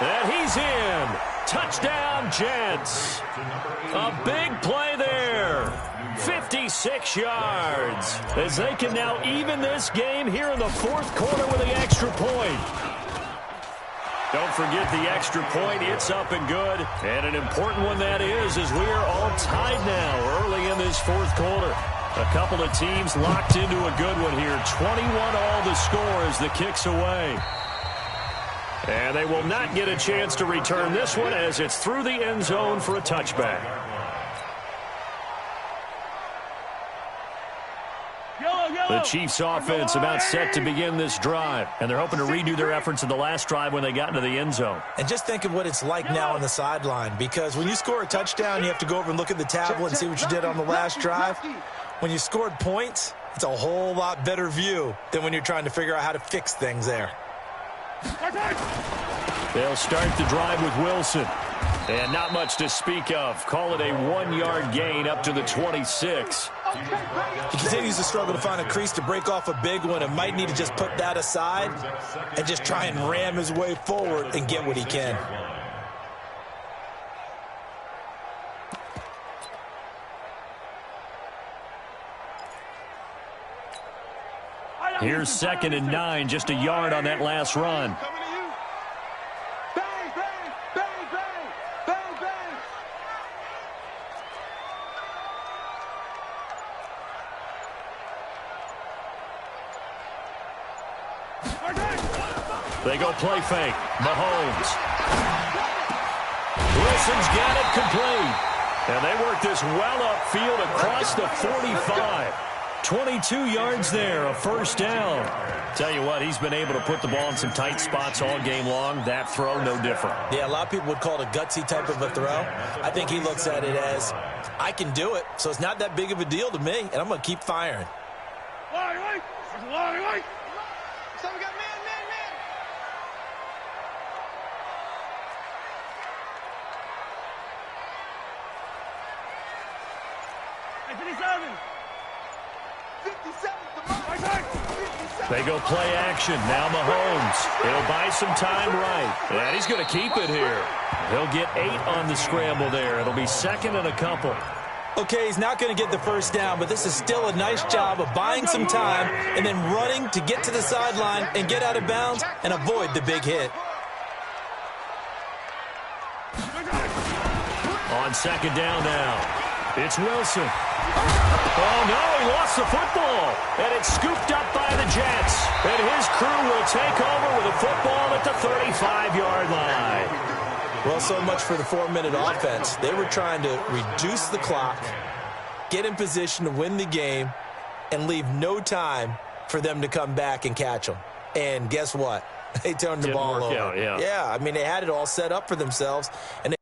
And he's in. Touchdown, Jets. A big play there. 56 yards. As they can now even this game here in the 4th quarter with the extra point. Don't forget the extra point. It's up and good. And an important one that is as we are all tied now early in this 4th quarter. A couple of teams locked into a good one here. 21 all the score as the kick's away. And they will not get a chance to return this one as it's through the end zone for a touchback. The Chiefs offense about set to begin this drive, and they're hoping to redo their efforts in the last drive when they got into the end zone. And just think of what it's like now on the sideline, because when you score a touchdown, you have to go over and look at the tablet and see what you did on the last drive. When you scored points, it's a whole lot better view than when you're trying to figure out how to fix things there. They'll start the drive with Wilson. And not much to speak of. Call it a 1-yard gain up to the 26. He continues to struggle to find a crease to break off a big one and might need to just put that aside and just try and ram his way forward and get what he can. Here's 2nd and 9, just a yard on that last run. They go play fake. Mahomes. Wilson's got it complete. And they work this well upfield across the 45. 22 yards there, a 1st down. Tell you what, he's been able to put the ball in some tight spots all game long. That throw, no different. Yeah, a lot of people would call it a gutsy type of a throw. I think he looks at it as, I can do it, so it's not that big of a deal to me, and I'm going to keep firing. So we got man. They go play action. Now Mahomes. He'll buy some time right. And he's going to keep it here. He'll get 8 on the scramble there. It'll be second and a couple. Okay, he's not going to get the first down, but this is still a nice job of buying some time and then running to get to the sideline and get out of bounds and avoid the big hit. On second down now, it's Wilson. Oh, no, he lost the football. And it's scooped up by the Jets. And his crew will take over with a football at the 35-yard line. Well, so much for the 4-minute offense. They were trying to reduce the clock, get in position to win the game, and leave no time for them to come back and catch them. And guess what? They turned the ball over. Out, yeah. Yeah, I mean, they had it all set up for themselves. And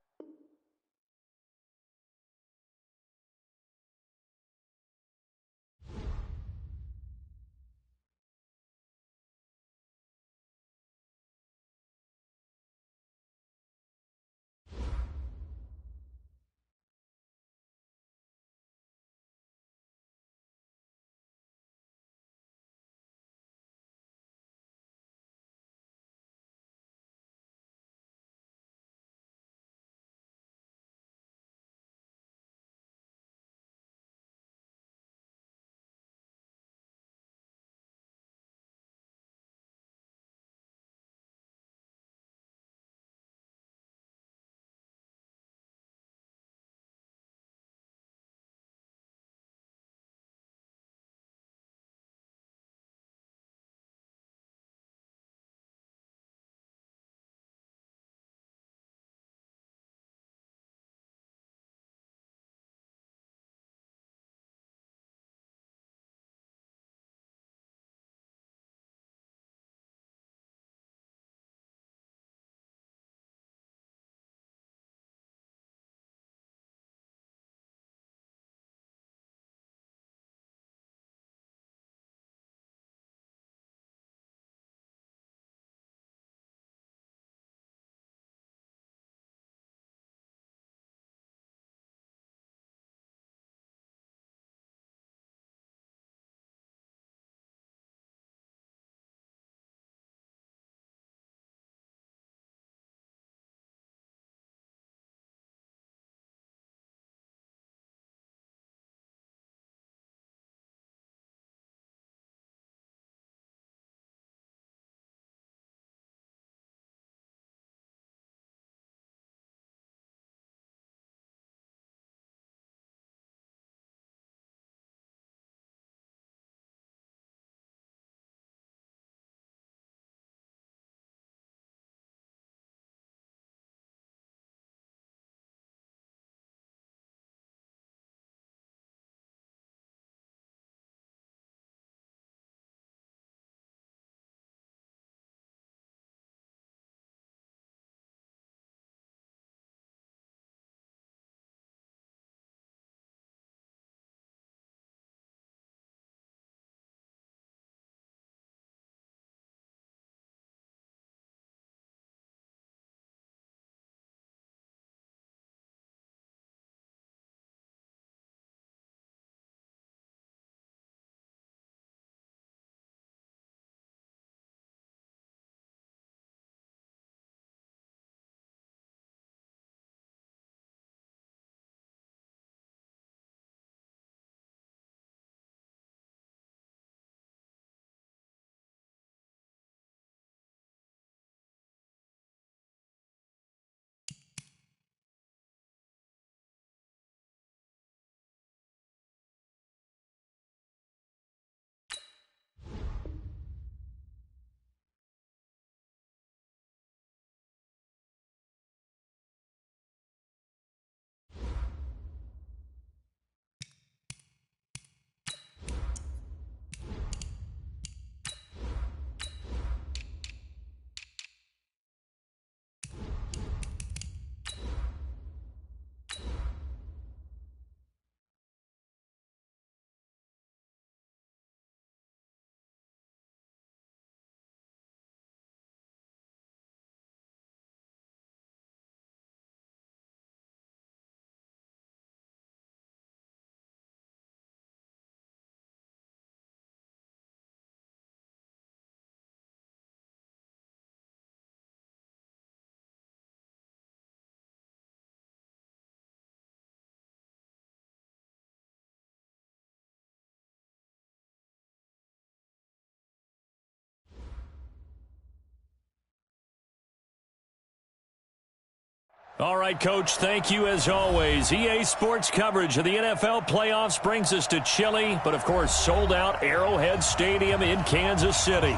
All right, Coach, thank you as always. EA Sports coverage of the NFL playoffs brings us to chilly, but of course sold-out Arrowhead Stadium in Kansas City.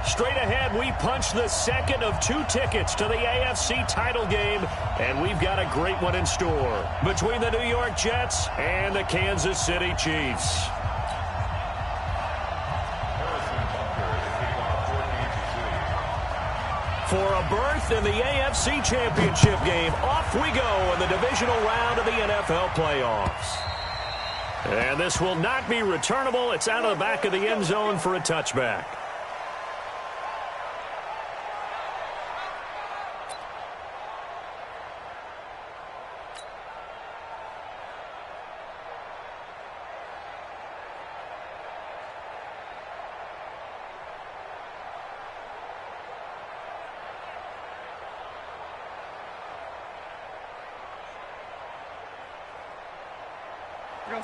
Straight ahead, we punch the second of 2 tickets to the AFC title game, and we've got a great one in store between the New York Jets and the Kansas City Chiefs. For a berth in the AFC Championship game, off we go in the divisional round of the NFL playoffs. And this will not be returnable. It's out of the back of the end zone for a touchback.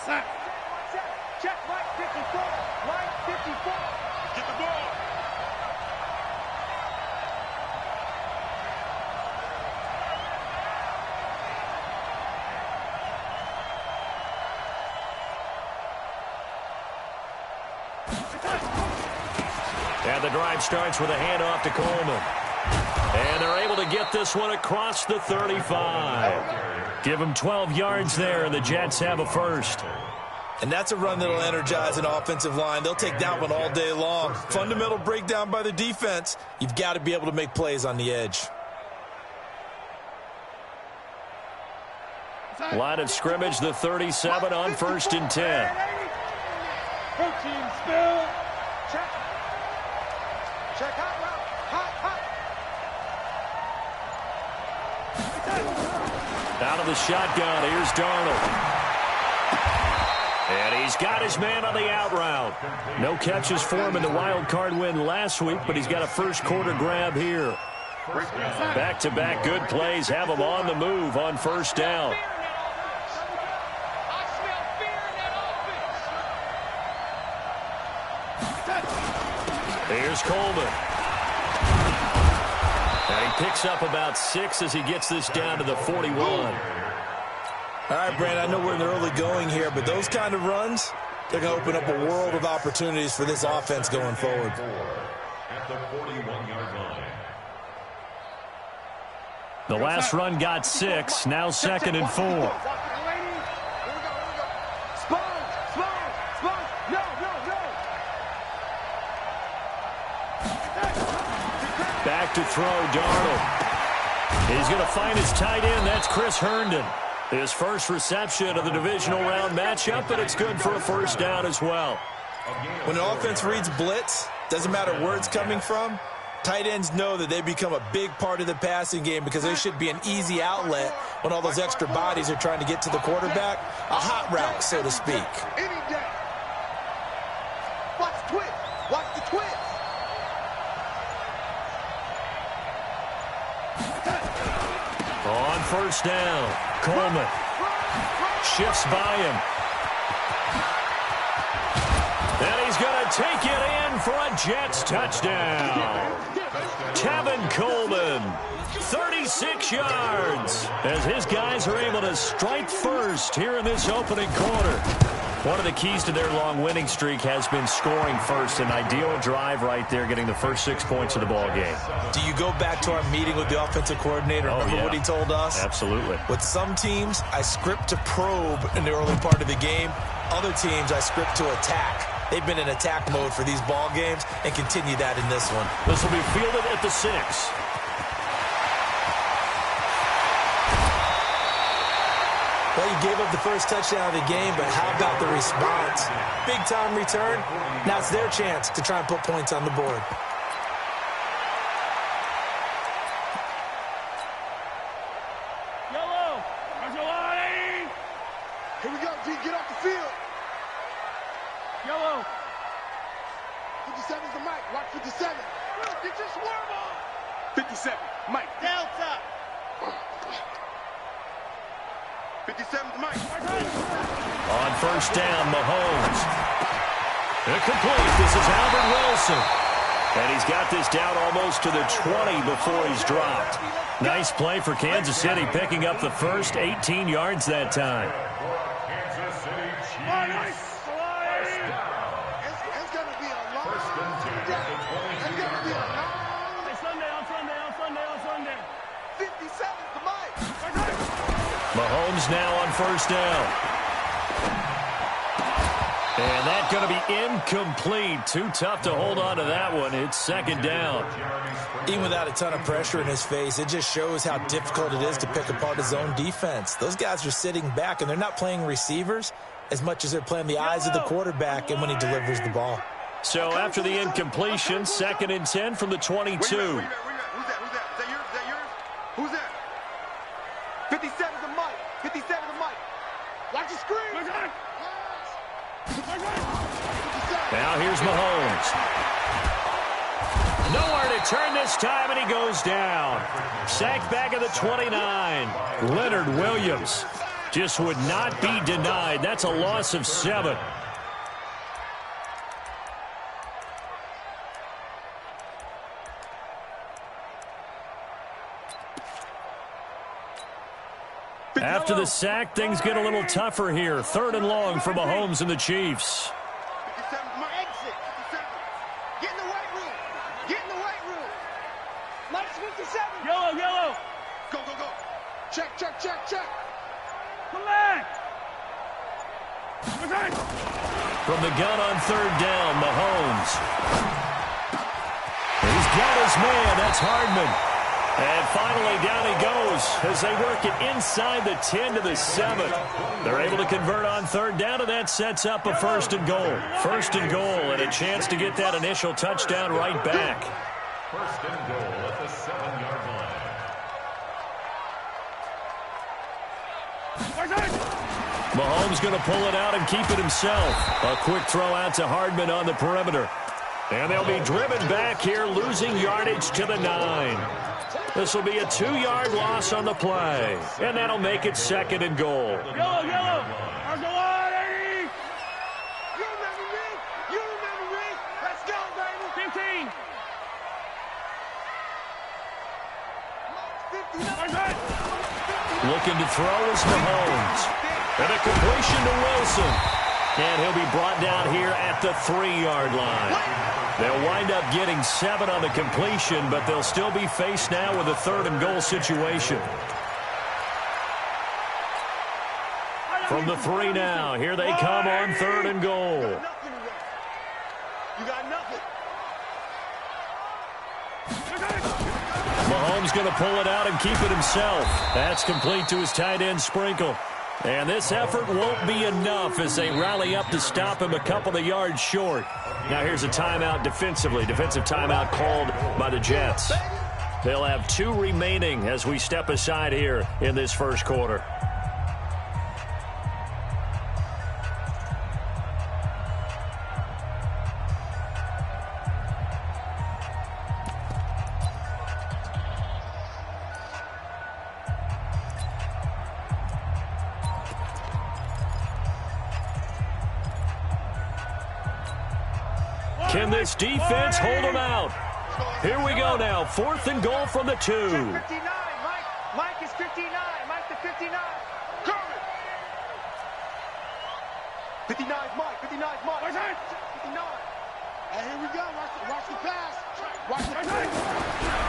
Sack. Check, right 54. Right 54. Get the ball. And the drive starts with a handoff to Coleman. And they're able to get this one across the 35. Give them 12 yards there, and the Jets have a first. And that's a run that'll energize an offensive line. They'll take that one all day long. Fundamental breakdown by the defense. You've got to be able to make plays on the edge. Line of scrimmage, the 37 on 1st and 10. Protein spill. Check. Check hot route. Hot. Out of the shotgun, here's Darnold. And he's got his man on the out route. No catches for him in the wild card win last week, but he's got a first quarter grab here. Back-to-back good plays have him on the move on 1st down. Here's Coleman. And he picks up about 6 as he gets this down to the 41. All right, Brandon, I know we're in the early going here, but those kind of runs, they're going to open up a world of opportunities for this offense going forward. At the 41-yard line. The last run got 6, now 2nd and 4. Back to throw, Darnold. He's going to find his tight end. That's Chris Herndon. His first reception of the divisional round matchup, but it's good for a first down as well. When an offense reads blitz, doesn't matter where it's coming from, tight ends know that they become a big part of the passing game because they should be an easy outlet when all those extra bodies are trying to get to the quarterback. A hot route, so to speak. Any day. Watch the twist. Watch the twist. On 1st down, Coleman shifts by him. And he's going to take it in for a Jets touchdown. Tevin Coleman, 36 yards, as his guys are able to strike first here in this opening quarter. One of the keys to their long winning streak has been scoring first. An ideal drive right there, getting the first 6 points of the ball game. Do you go back to our meeting with the offensive coordinator? Remember what he told us? Absolutely. With some teams, I script to probe in the early part of the game. Other teams, I script to attack. They've been in attack mode for these ball games and continue that in this one. This will be fielded at the 6. Well, you gave up the first touchdown of the game, but how about the response? Big-time return. Now it's their chance to try and put points on the board. Yellow. Here we go, G. Get off the field. Yellow. 57's the mic. Watch 57. Get your swarm on. 57. Mike. Delta. 57's the mic. On 1st down, Mahomes. Incomplete. This is Albert Wilson. And he's got this down almost to the 20 before he's dropped. Nice play for Kansas City, picking up the first 18 yards that time. Kansas City Chiefs. It's going to be a long Sunday. 57 to Mike. Mahomes now on first down. And that's going to be incomplete. Too tough to hold on to that one. It's second down. Even without a ton of pressure in his face, it just shows how difficult it is to pick apart his own defense. Those guys are sitting back, and they're not playing receivers as much as they're playing the eyes of the quarterback and when he delivers the ball. So after the incompletion, 2nd and 10 from the 22. Who's that? Is that yours? Who's that? 57 to Mike. 57 to Mike. Watch the screen. Now here's Mahomes. Nowhere to turn this time, and he goes down. Sacked back at the 29. Leonard Williams just would not be denied. That's a loss of 7. After the sack, things get a little tougher here. 3rd and long for Mahomes and the Chiefs. 57 to Mike. Exit. 57. Get in the weight room. Get in the weight room. Mike's 57. Yellow. Go. Check. Come back. From the gun on 3rd down, Mahomes. He's got his man. That's Hardman. And finally, down he goes as they work it inside the 10 to the 7. They're able to convert on 3rd down, and that sets up a 1st and goal. 1st and goal, and a chance to get that initial touchdown right back. 1st and goal at the 7-yard line. Mahomes going to pull it out and keep it himself. A quick throw out to Hardman on the perimeter. And they'll be driven back here, losing yardage to the 9. This will be a 2-yard loss on the play. And that'll make it 2nd and goal. Yellow. Our goal line, 80. You remember me. Let's go, baby. 15. Looking to throw is Mahomes. And a completion to Wilson. And he'll be brought down here at the 3-yard line. They'll wind up getting 7 on the completion, but they'll still be faced now with a 3rd and goal situation. From the 3 now, here they come on 3rd and goal. You got nothing. Mahomes going to pull it out and keep it himself. That's complete to his tight end, Sprinkle. And this effort won't be enough as they rally up to stop him a couple of yards short. Now here's a timeout defensively. Defensive timeout called by the Jets. They'll have 2 remaining as we step aside here in this first quarter. Can this defense hold them out? Here we go now. 4th and goal from the 2. 59, Mike is 59. Mike to 59. Curry. 59 Mike. 59 Mike. 59. And here we go. Watch the pass. Watch the pass.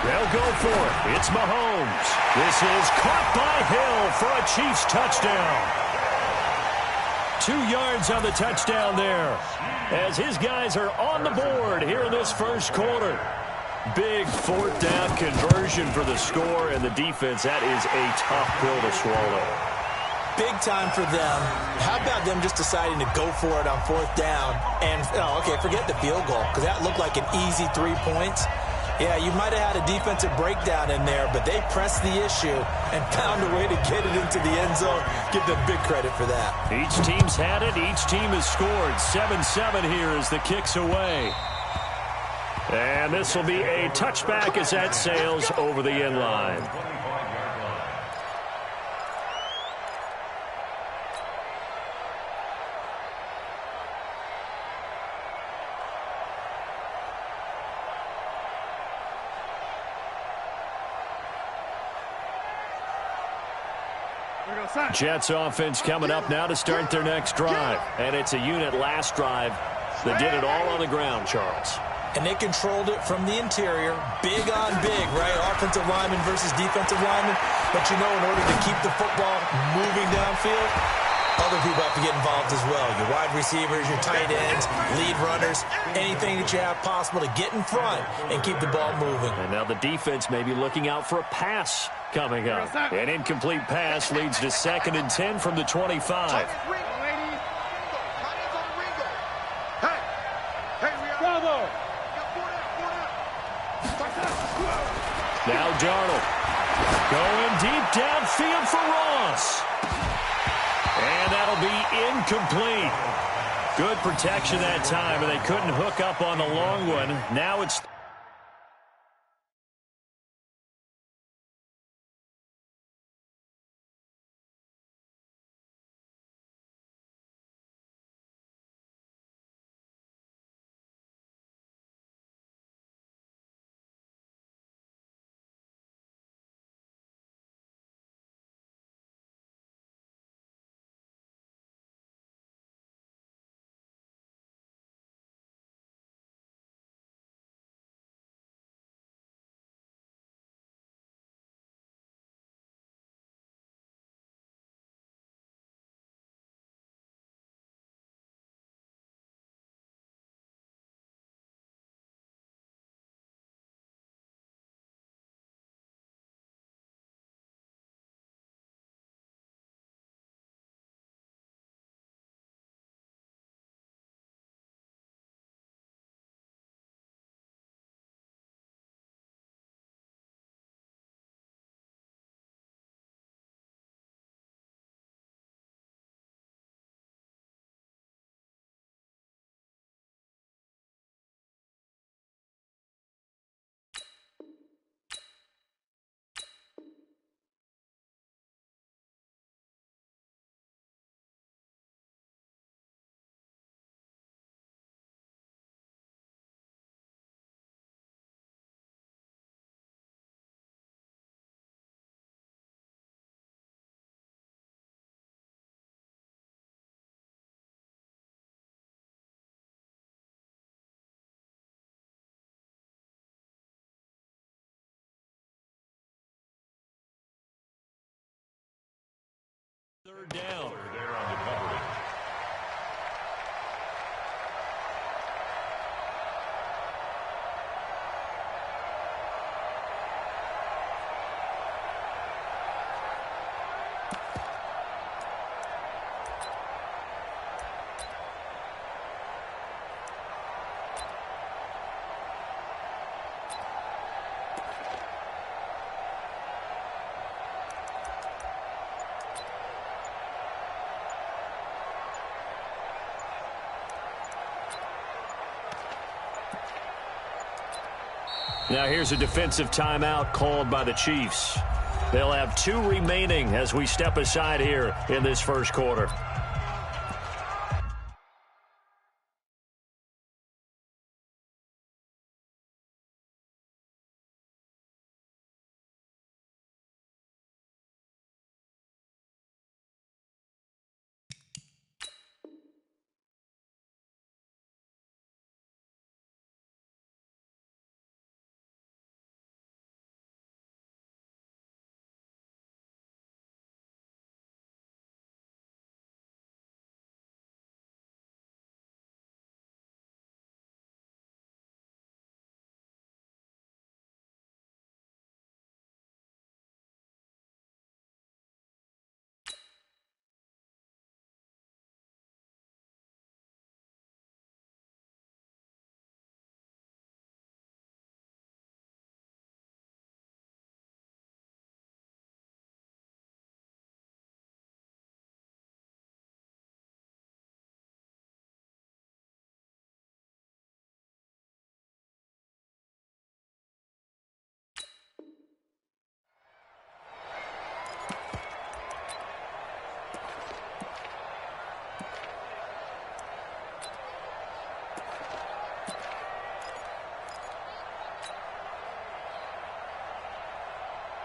They'll go for it. It's Mahomes. This is caught by Hill for a Chiefs touchdown. 2 yards on the touchdown there, as his guys are on the board here in this first quarter. Big 4th down conversion for the score, and the defense, that is a tough pill to swallow. Big time for them. How about them just deciding to go for it on 4th down? And, forget the field goal, because that looked like an easy 3 points. Yeah, you might have had a defensive breakdown in there, but they pressed the issue and found a way to get it into the end zone. Give them big credit for that. Each team's had it. Each team has scored. 7-7 here as the kick's away. And this will be a touchback as that sails over the end line. Jets offense coming up now to start their next drive. And it's a unit last drive that did it all on the ground, Charles. And they controlled it from the interior, big on big, right? Offensive lineman versus defensive lineman. But you know, in order to keep the football moving downfield, other people have to get involved as well. Your wide receivers, your tight ends, lead runners, anything that you have possible to get in front and keep the ball moving. And now the defense may be looking out for a pass coming up. An incomplete pass leads to 2nd and 10 from the 25. Now Darnold going deep downfield for Ross. And that'll be incomplete. Good protection that time, and they couldn't hook up on the long one. Now it's... Third down. There on the coverage. Now here's a defensive timeout called by the Chiefs. They'll have 2 remaining as we step aside here in this first quarter.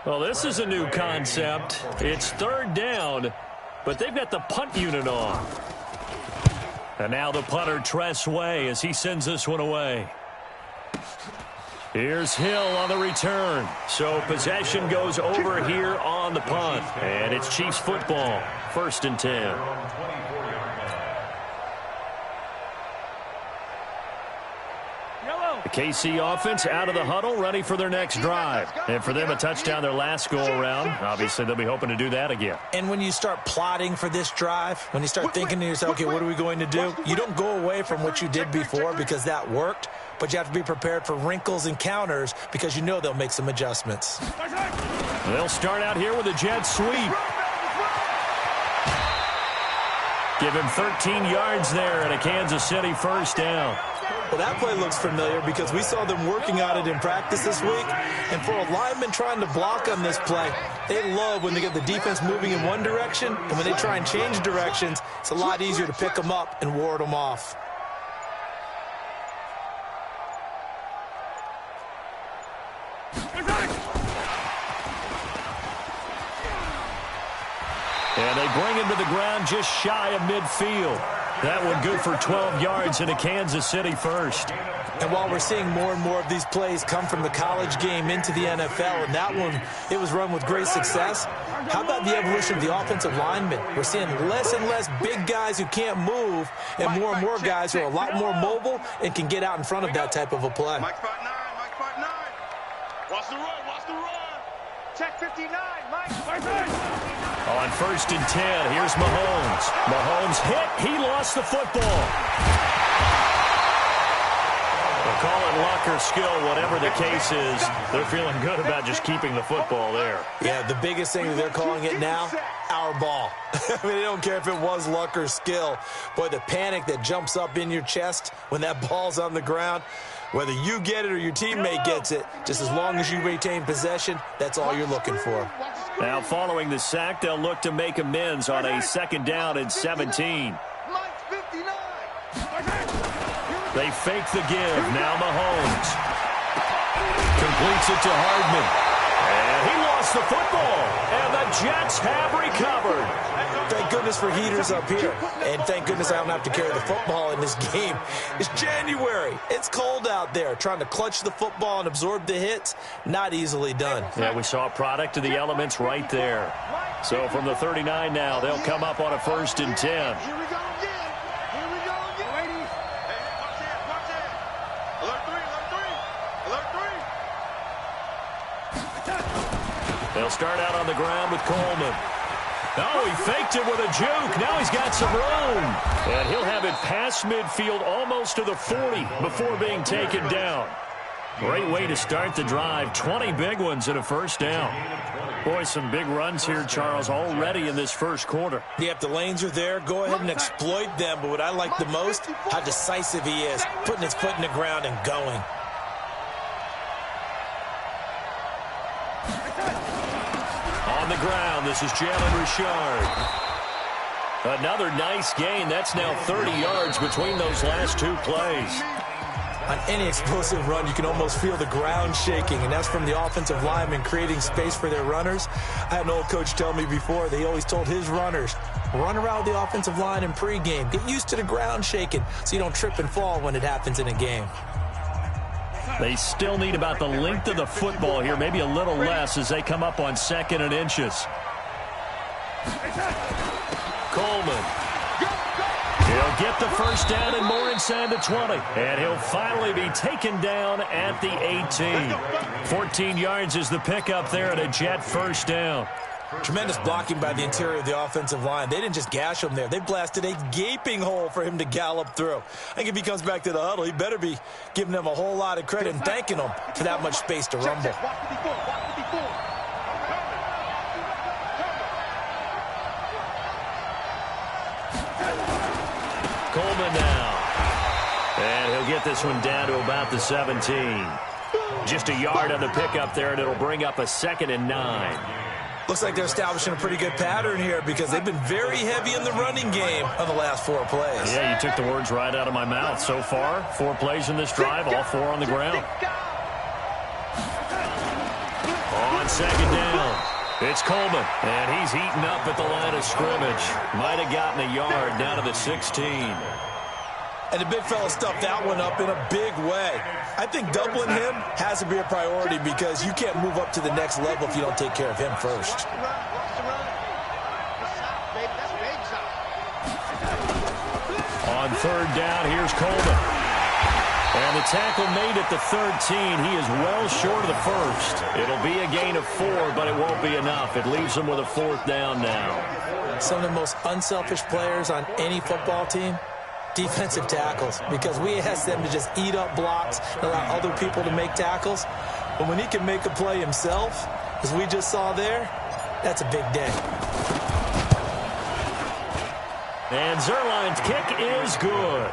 Well, this is a new concept. It's third down, but they've got the punt unit on. And now the punter, Tress Way, as he sends this one away. Here's Hill on the return. So possession goes over here on the punt. And it's Chiefs football, 1st and 10. The KC offense out of the huddle, ready for their next drive. And for them, a touchdown their last go-around. Obviously, they'll be hoping to do that again. And when you start plotting for this drive, when you start thinking to yourself, okay, what are we going to do? You don't go away from what you did before because that worked, but you have to be prepared for wrinkles and counters because you know they'll make some adjustments. They'll start out here with a jet sweep. Give him 13 yards there and a Kansas City 1st down. Well, that play looks familiar because we saw them working on it in practice this week. And for a lineman trying to block on this play, they love when they get the defense moving in one direction. And when they try and change directions, it's a lot easier to pick them up and ward them off. And they bring him to the ground just shy of midfield. That one good for 12 yards in a Kansas City 1st. And while we're seeing more and more of these plays come from the college game into the NFL, and that one, it was run with great success, how about the evolution of the offensive linemen? We're seeing less and less big guys who can't move and more guys who are a lot more mobile and can get out in front of that type of a play. Mike 5'9", Mike 5'9". Watch the run, watch the run. Check 59, Mike. On 1st and 10, here's Mahomes. Mahomes hit. He lost the football. We'll call it luck or skill, whatever the case is. They're feeling good about just keeping the football there. Yeah, the biggest thing that they're calling it now, our ball. I mean, they don't care if it was luck or skill. Boy, the panic that jumps up in your chest when that ball's on the ground, whether you get it or your teammate gets it, just as long as you retain possession, that's all you're looking for. Now, following the sack, they'll look to make amends on a 2nd down and 17. They fake the give. Now Mahomes completes it to Hardman. And he lost the football. And the Jets have recovered. Thank goodness for heaters up here. And thank goodness I don't have to carry the football in this game. It's January. It's cold out there. Trying to clutch the football and absorb the hits, not easily done. Yeah, we saw a product of the elements right there. So from the 39 now, they'll come up on a 1st and 10. Here we go again. Here we go again. Ladies. Hey, watch it. Alert 3, alert 3. They'll start out on the ground with Coleman. Oh, he faked it with a juke. Now he's got some room. And he'll have it past midfield almost to the 40 before being taken down. Great way to start the drive. 20 big ones and a 1st down. Boy, some big runs here, Charles, already in this 1st quarter. Yep, the lanes are there. Go ahead and exploit them. But what I like the most, how decisive he is, putting his foot in the ground and going. On the ground, this is Jalen Richard. Another nice gain. That's now 30 yards between those last 2 plays. On any explosive run, you can almost feel the ground shaking, and that's from the offensive linemen creating space for their runners. I had an old coach tell me before, they always told his runners, run around the offensive line in pregame. Get used to the ground shaking so you don't trip and fall when it happens in a game. They still need about the length of the football here, maybe a little less as they come up on 2nd and inches. Coleman. He'll get the 1st down and more inside the 20. And he'll finally be taken down at the 18. 14 yards is the pickup there at a Jet 1st down. Tremendous blocking by the interior of the offensive line. They didn't just gash him there. They blasted a gaping hole for him to gallop through. I think if he comes back to the huddle, he better be giving them a whole lot of credit and thanking them for that much space to rumble. Coleman now. And he'll get this one down to about the 17. Just a yard on the pickup there, and it'll bring up a 2nd and 9. Looks like they're establishing a pretty good pattern here because they've been very heavy in the running game on the last 4 plays. Yeah, you took the words right out of my mouth. So far, 4 plays in this drive, all 4 on the ground. On second down, it's Coleman, and he's heating up at the line of scrimmage. Might have gotten a yard down to the 16. And the big fella stuffed that one up in a big way. I think doubling him has to be a priority because you can't move up to the next level if you don't take care of him first. On third down, here's Coleman. And the tackle made at the 13. He is well short of the first. It'll be a gain of 4, but it won't be enough. It leaves him with a 4th down now. Some of the most unselfish players on any football team, defensive tackles, because we ask them to just eat up blocks and allow other people to make tackles. But when he can make a play himself, as we just saw there, that's a big day. And Zerline's kick is good.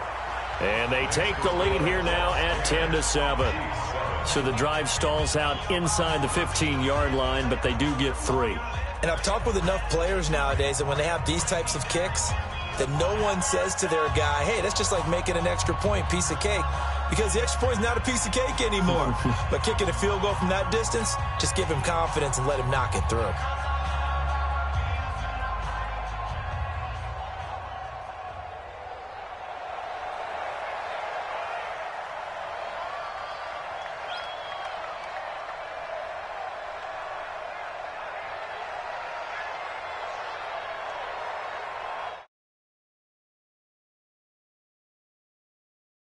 And they take the lead here now at 10-7. So the drive stalls out inside the 15-yard line, but they do get 3. And I've talked with enough players nowadays that when they have these types of kicks, that no one says to their guy, hey, that's just like making an extra point, piece of cake. Because the extra point is not a piece of cake anymore. But kicking a field goal from that distance, just give him confidence and let him knock it through.